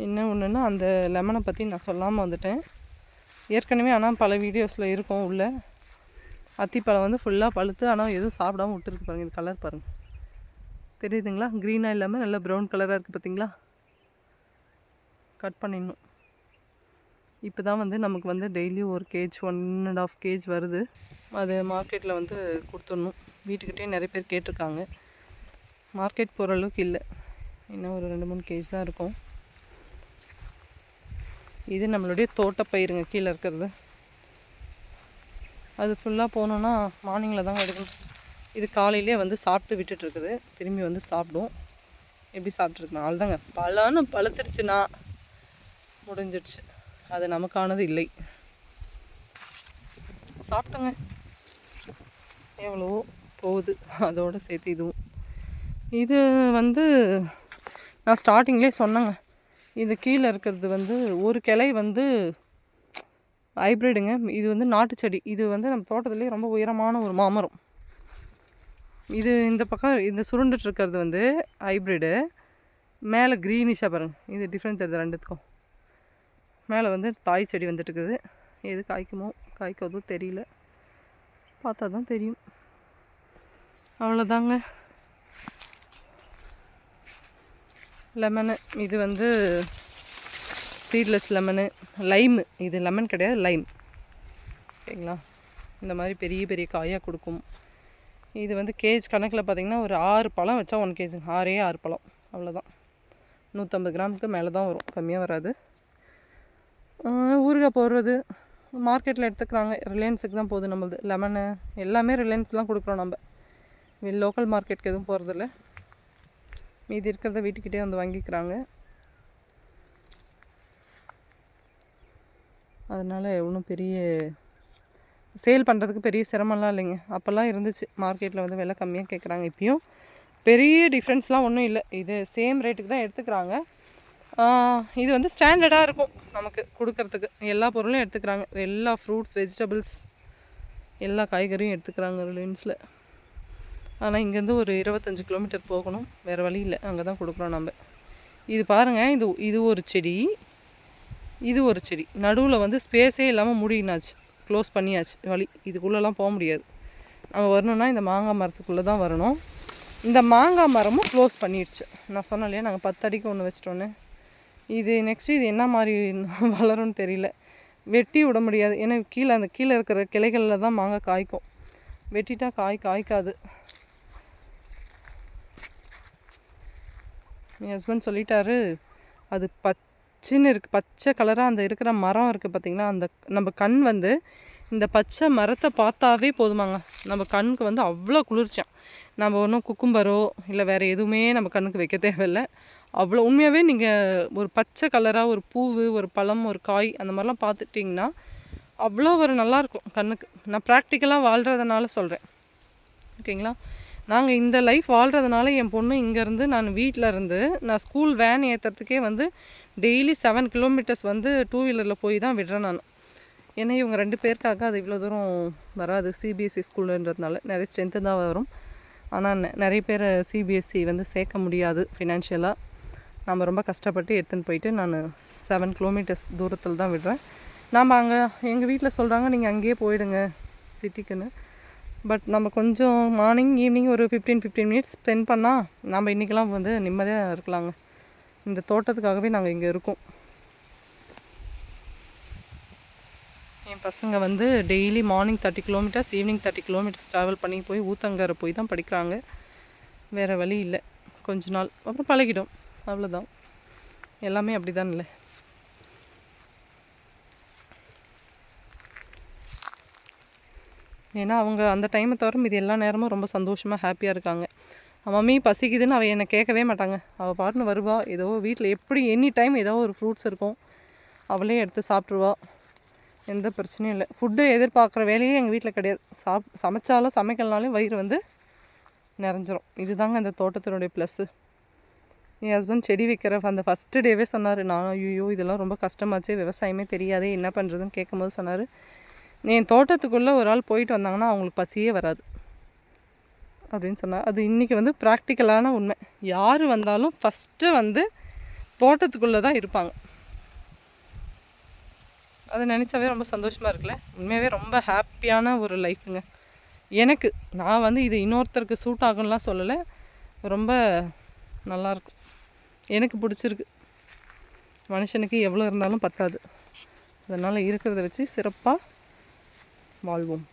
என்ன ஒன்றுன்னா அந்த லெமனை பற்றி நான் சொல்லாமல் வந்துட்டேன் ஏற்கனவே. ஆனால் பல வீடியோஸில் இருக்கும் உள்ள. அத்திப்பழம் வந்து ஃபுல்லாக பழுத்து ஆனால் எதுவும் சாப்பிடாமல் விட்டுருக்கு பாருங்கள். இது கலர் பாருங்கள், தெரியுதுங்களா? க்ரீனாக இல்லாமல் நல்லா ப்ரௌன் கலராக இருக்குது பார்த்திங்களா? கட் பண்ணிடணும். இப்போ தான் வந்து நமக்கு வந்து டெய்லி ஒரு கேஜ் 1.5 கேஜ் வருது. அது மார்க்கெட்டில் வந்து கொடுத்துடணும். வீட்டுக்கிட்டே நிறைய பேர் கேட்டிருக்காங்க. மார்க்கெட் போகிற அளவுக்கு இல்லை, இன்னும் ஒரு 2-3 கேஜ் தான் இருக்கும். இது நம்மளுடைய தோட்டப்பயிருங்க கீழே இருக்கிறது. அது ஃபுல்லாக போனோன்னா மார்னிங்கில் தாங்க எடுக்கணும். இது காலையிலே வந்து சாப்பிட்டு விட்டுட்டுருக்குது. திரும்பி வந்து சாப்பிடும். எப்படி சாப்பிட்ருக்கணும் அவ்வளோதாங்க. பழம்னு பழுத்துருச்சுன்னா முடிஞ்சிடுச்சு, அது நமக்கானது இல்லை. சாப்பிட்டோங்க, எவ்வளவோ போகுது. அதோடு சேர்த்து இதுவும். இது வந்து நான் ஸ்டார்டிங்லேயே சொன்னேங்க, இது கீழே இருக்கிறது வந்து ஒரு கிளை வந்து ஹைப்ரிடுங்க. இது வந்து நாட்டு செடி. இது வந்து நம்ம தோட்டத்துலேயே ரொம்ப உயரமான ஒரு மாமரம். இது இந்த பக்கம் இந்த சுருண்டுட்டு இருக்கிறது வந்து ஹைப்ரிடு. மேலே க்ரீனிஷாக பாருங்கள், இது டிஃப்ரென்ஸ் தெரியுது 2த்துக்கும். மேலே வந்து தாய் செடி வந்துட்டு இருக்குது. எது காய்க்காதோ தெரியல, பார்த்தா தான் தெரியும். அவ்வளோதாங்க. லெமனு, இது வந்து சீட்லெஸ் லெமனு. லைமு, இது லெமன் கிடையாது, லைம். ஓகேங்களா? இந்த மாதிரி பெரிய பெரிய காயாக கொடுக்கும். இது வந்து கேஜ் கணக்கில் பார்த்திங்கன்னா ஒரு 6 பழம் வச்சா 1 கேஜி. 6 பழம், அவ்வளோதான். 150 கிராமுக்கு மேலே தான் வரும், கம்மியாக வராது. ஊறுகாய் போடுறது மார்க்கெட்டில் எடுத்துக்கிறாங்க. ரிலையன்ஸுக்கு தான் போகுது நம்மளது. லெமனு எல்லாமே ரிலையன்ஸ்லாம் கொடுக்குறோம் நம்ம. லோக்கல் மார்க்கெட்டுக்கு எதுவும் போகிறதில்ல. மீதி இருக்கிறத வீட்டுக்கிட்டே வந்து வாங்கிக்கிறாங்க. அதனால் ஒன்றும் பெரிய சேல் பண்ணுறதுக்கு பெரிய சிரமம்லாம் இல்லைங்க. அப்போல்லாம் இருந்துச்சு, மார்க்கெட்டில் வந்து விலை கம்மியாக கேட்குறாங்க. இப்போயும் பெரிய டிஃப்ரென்ஸ்லாம் ஒன்றும் இல்லை. இது சேம் ரேட்டுக்கு தான் எடுத்துக்கிறாங்க. இது வந்து ஸ்டாண்டர்டாக இருக்கும் நமக்கு கொடுக்கறதுக்கு. எல்லா பொருளும் எடுத்துக்கிறாங்க. எல்லா ஃப்ரூட்ஸ், வெஜிடபிள்ஸ், எல்லா காய்கறியும் எடுத்துக்கிறாங்க ரிலையன்ஸில். ஆனால் இங்கேருந்து ஒரு 25 கிலோமீட்டர் போகணும், வேறு வழி இல்லை. அங்கே தான் கொடுக்குறோம் நம்ம. இது பாருங்கள், இது ஒரு செடி, இது ஒரு செடி. நடுவில் வந்து ஸ்பேஸே இல்லாமல் மூடினாச்சு, க்ளோஸ் பண்ணியாச்சு வழி. இதுக்குள்ளெல்லாம் போக முடியாது. நம்ம வரணுன்னா இந்த மாங்காய் மரத்துக்குள்ளே தான் வரணும். இந்த மாங்காய் மரமும் க்ளோஸ் பண்ணிடுச்சு. நான் சொன்னேன் இல்லையா, நாங்கள் 10 அடிக்கு ஒன்று வச்சிட்டோன்னு. இது நெக்ஸ்ட்டு இது என்ன மாதிரி வளரும்னு தெரியல. வெட்டி விட முடியாது, ஏன்னா அந்த கீழே இருக்கிற கிளைகளில் தான் மாங்காய் காய்க்கும். வெட்டிட்டா காய்க்காது. என் ஹஸ்பண்ட் சொல்லிட்டாரு, அது பச்சைன்னு இருக்குது, பச்சை கலராக அந்த இருக்கிற மரம் இருக்குது பார்த்திங்களா, அந்த நம்ம கண் வந்து இந்த பச்சை மரத்தை பார்த்தாவே போதுமாங்க, நம்ம கண்ணுக்கு வந்து அவ்வளோ குளிர்ச்சியாம். நம்ம ஒன்றும் குக்கும்பரோ இல்லை வேறு எதுவுமே நம்ம கண்ணுக்கு வைக்க தேவையில்லை. அவ்வளோ உண்மையாகவே நீங்கள் ஒரு பச்சை கலராக ஒரு பூவு, ஒரு பழம், ஒரு காய் அந்த மாதிரிலாம் பார்த்துட்டிங்கன்னா அவ்வளோ ஒரு நல்லாயிருக்கும் கண்ணுக்கு. நான் ப்ராக்டிக்கலாக வாழ்கிறதுனால சொல்கிறேன், ஓகேங்களா. நாங்கள் இந்த லைஃப் வாழ்கிறதுனால என் பொண்ணு இங்கேருந்து நான் வீட்டில் இருந்து நான் ஸ்கூல் வேன் ஏற்றுறதுக்கே வந்து டெய்லி 7 கிலோமீட்டர்ஸ் வந்து 2 வீலரில் போய் தான் விடுறேன் நான். ஏன்னா இவங்க 2 பேருக்காக அது இவ்வளோ தூரம் வராது. சிபிஎஸ்சி ஸ்கூலுன்றதுனால நிறைய ஸ்ட்ரென்த்து தான் வரும். ஆனால் நிறைய பேர் சிபிஎஸ்சி வந்து சேர்க்க முடியாது ஃபினான்ஷியலாக. நம்ம ரொம்ப கஷ்டப்பட்டு எடுத்துன்னு போயிட்டு நான் 7 கிலோமீட்டர்ஸ் தூரத்தில் தான் விடுறேன். நாம் அங்கே எங்கள் வீட்டில் சொல்கிறாங்க நீங்கள் அங்கேயே போயிடுங்க சிட்டிக்குன்னு. பட் நம்ம கொஞ்சம் மார்னிங் ஈவினிங் ஒரு 15 மினிட்ஸ் ஸ்பெண்ட் பண்ணால் நம்ம இன்றைக்கெல்லாம் வந்து நிம்மதியாக இருக்கலாங்க. இந்த தோட்டத்துக்காகவே நாங்கள் இங்கே இருக்கோம். என் பசங்க வந்து daily morning 30 kilometres, evening 30 kilometres travel பண்ணி போய் ஊத்தங்கரை போய் தான் படிக்கிறாங்க. வேறு வழி இல்லை. கொஞ்ச நாள் அப்புறம் பழகிடும், அவ்வளோதான். எல்லாமே அப்படி தான் இல்லை. ஏன்னா அவங்க அந்த டைமை தவிர இது எல்லா நேரமும் ரொம்ப சந்தோஷமாக ஹாப்பியாக இருக்காங்க. மம்மி பசிக்குதுன்னு அவள் என்னை கேட்கவே மாட்டாங்க. அவள் பாட்டுன்னு வருவா, ஏதோ வீட்டில் எப்படி எனி டைம் ஏதோ ஒரு ஃப்ரூட்ஸ் இருக்கும், அவளே எடுத்து சாப்பிட்ருவா. எந்த பிரச்சனையும் இல்லை. ஃபுட்டு எதிர்பார்க்குற வேலையே எங்கள் வீட்டில் கிடையாது. சமைச்சாலும் சமைக்கலனாலும் வயிறு வந்து நிறைஞ்சிரும். இதுதாங்க இந்த தோட்டத்தினுடைய ப்ளஸ்ஸு. என் ஹஸ்பண்ட் செடி வைக்கிற அந்த ஃபஸ்ட்டு டேவே சொன்னார், நான் ஐயோ இதெல்லாம் ரொம்ப கஷ்டமாச்சு, விவசாயமே தெரியாதே என்ன பண்ணுறதுன்னு கேட்கும்போது சொன்னார், என் தோட்டத்துக்குள்ளே ஒரு ஆள் போயிட்டு வந்தாங்கன்னா அவங்களுக்கு பசியே வராது அப்படின்னு சொன்னார். அது இன்றைக்கி வந்து ப்ராக்டிக்கலான உண்மை. யார் வந்தாலும் ஃபஸ்ட்டு வந்து தோட்டத்துக்குள்ளே தான் இருப்பாங்க. அதை நினச்சாவே ரொம்ப சந்தோஷமாக இருக்குல்ல. உண்மையாகவே ரொம்ப ஹாப்பியான ஒரு லைஃப்புங்க எனக்கு. நான் வந்து இது இன்னொருத்தருக்கு சூட் ஆகும்லாம் சொல்லலை, ரொம்ப நல்லாயிருக்கும், எனக்கு பிடிச்சிருக்கு. மனுஷனுக்கு எவ்வளோ இருந்தாலும் பத்தாது, அதனால் இருக்கிறத வச்சு சிறப்பாக வாழ்வோம்.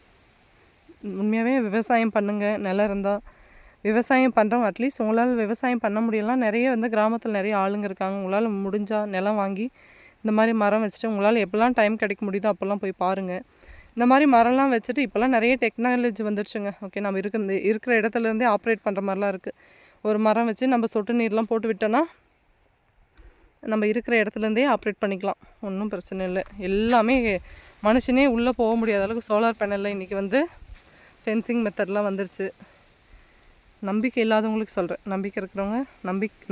உண்மையாகவே விவசாயம் பண்ணுங்கள். நிலம் இருந்தால் விவசாயம் பண்ணுறவங்க அட்லீஸ்ட் உங்களால் விவசாயம் பண்ண முடியலாம். நிறைய வந்து கிராமத்தில் நிறைய ஆளுங்க இருக்காங்க. உங்களால் முடிஞ்சால் நிலம் வாங்கி இந்த மாதிரி மரம் வச்சுட்டு உங்களால் எப்போல்லாம் டைம் கிடைக்க முடியுதோ அப்போல்லாம் போய் பாருங்கள். இந்த மாதிரி மரம்லாம் வச்சுட்டு இப்போல்லாம் நிறைய டெக்னாலஜி வந்துடுச்சுங்க. ஓகே, நம்ம இருக்கிற இடத்துலேருந்தே ஆப்ரேட் பண்ணுற மாதிரிலாம் இருக்குது. ஒரு மரம் வச்சு நம்ம சொட்டு நீர்லாம் போட்டு விட்டோன்னா நம்ம இருக்கிற இடத்துலேருந்தே ஆப்ரேட் பண்ணிக்கலாம், ஒன்றும் பிரச்சனை இல்லை. எல்லாமே மனுஷனே உள்ளே போக முடியாத அளவுக்கு சோலார் பேனலில் இன்றைக்கி வந்து ஃபென்சிங் மெத்தட்லாம் வந்துருச்சு. நம்பிக்கை இல்லாதவங்களுக்கு சொல்கிறேன், நம்பிக்கை இருக்கிறவங்க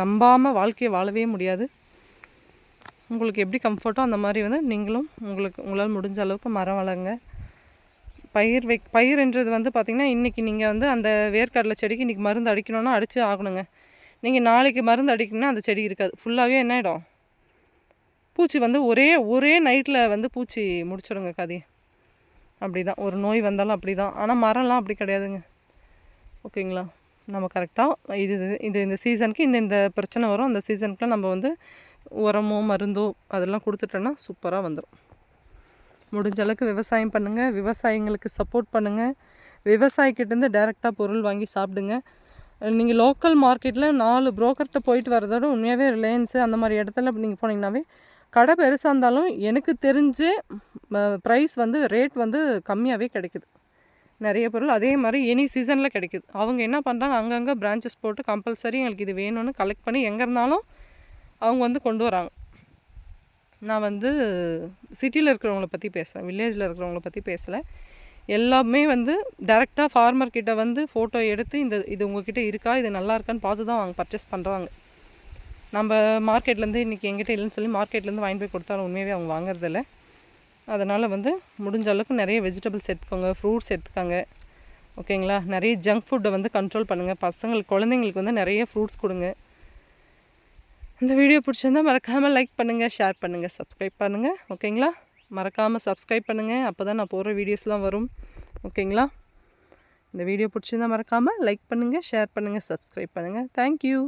நம்பாமல் வாழ்க்கையை வாழவே முடியாது. உங்களுக்கு எப்படி கம்ஃபர்ட்டோ அந்த மாதிரி வந்து நீங்களும் உங்களால் முடிஞ்ச அளவுக்கு மரம் வளருங்க. பயிர்ன்றது வந்து பார்த்திங்கன்னா இன்றைக்கி நீங்கள் வந்து அந்த வேர்க்கடலை செடிக்கு இன்றைக்கி மருந்து அடிக்கணுன்னா அடித்து ஆகணுங்க. நீங்கள் நாளைக்கு மருந்து அடிக்கணும்னா அந்த செடி இருக்காது, ஃபுல்லாகவே என்ன ஆகிடும், பூச்சி வந்து ஒரே நைட்டில் வந்து பூச்சி முடிச்சிடுங்க கதையை. அப்படி தான் ஒரு நோய் வந்தாலும் அப்படி தான். ஆனால் மரம்லாம் அப்படி கிடையாதுங்க, ஓகேங்களா. நம்ம கரெக்டாக இந்த சீசனுக்கு இந்த பிரச்சனை வரும், அந்த சீசனுக்குலாம் நம்ம வந்து உரமோ மருந்தோ அதெல்லாம் கொடுத்துட்டோன்னா சூப்பராக வந்துடும். முடிஞ்ச அளவுக்கு விவசாயம் பண்ணுங்கள், விவசாயிங்களுக்கு சப்போர்ட் பண்ணுங்கள், விவசாயிக்கிட்டேருந்து டைரெக்டாக பொருள் வாங்கி சாப்பிடுங்க. நீங்கள் லோக்கல் மார்க்கெட்டில் 4 புரோக்கர்கிட்ட போயிட்டு வரதோட உண்மையாகவே ரிலையன்ஸு அந்த மாதிரி இடத்துல நீங்கள் போனீங்கன்னாவே கடை பெருசாக இருந்தாலும் எனக்கு தெரிஞ்சு ப்ரைஸ் வந்து ரேட் வந்து கம்மியாகவே கிடைக்குது நிறைய பொருள். அதே மாதிரி எனி சீசனில் கிடைக்குது. அவங்க என்ன பண்ணுறாங்க, அங்கங்கே பிரான்ச்சஸ் போட்டு கம்பல்சரி எங்களுக்கு இது வேணும்னு கலெக்ட் பண்ணி எங்கே இருந்தாலும் அவங்க வந்து கொண்டு வராங்க. நான் வந்து சிட்டியில் இருக்கிறவங்கள பற்றி பேசுகிறேன், வில்லேஜில் இருக்கிறவங்கள பற்றி பேசலை. எல்லாமே வந்து டேரெக்டாக ஃபார்மர்கிட்ட வந்து ஃபோட்டோ எடுத்து இது உங்கள்கிட்ட இருக்கா, இது நல்லா இருக்கான்னு பார்த்து தான் அவங்க பர்ச்சேஸ் பண்ணுறாங்க. நம்ம மார்க்கெட்லேருந்து இன்றைக்கி எங்கிட்ட இல்லைன்னு சொல்லி மார்க்கெட்லேருந்து வாங்கி போய் கொடுத்தாலும் உண்மையாகவே அவங்க வாங்குறதில்ல. அதனால் வந்து முடிஞ்ச அளவுக்கு நிறைய வெஜிடபிள்ஸ் எடுத்துக்கோங்க, ஃப்ரூட்ஸ் எடுத்துக்கோங்க, ஓகேங்களா. நிறைய ஜங்க் ஃபுட்டை வந்து கண்ட்ரோல் பண்ணுங்கள். குழந்தைங்களுக்கு வந்து நிறைய ஃப்ரூட்ஸ் கொடுங்க. இந்த வீடியோ பிடிச்சிருந்தால் மறக்காமல் லைக் பண்ணுங்கள், ஷேர் பண்ணுங்கள், சப்ஸ்கிரைப் பண்ணுங்கள், ஓகேங்களா. மறக்காமல் சப்ஸ்கிரைப் பண்ணுங்கள், அப்போ தான் நான் போடுற வீடியோஸ்லாம் வரும், ஓகேங்களா. இந்த வீடியோ பிடிச்சிருந்தால் மறக்காமல் லைக் பண்ணுங்கள், ஷேர் பண்ணுங்கள், சப்ஸ்கிரைப் பண்ணுங்கள். தேங்க்யூ.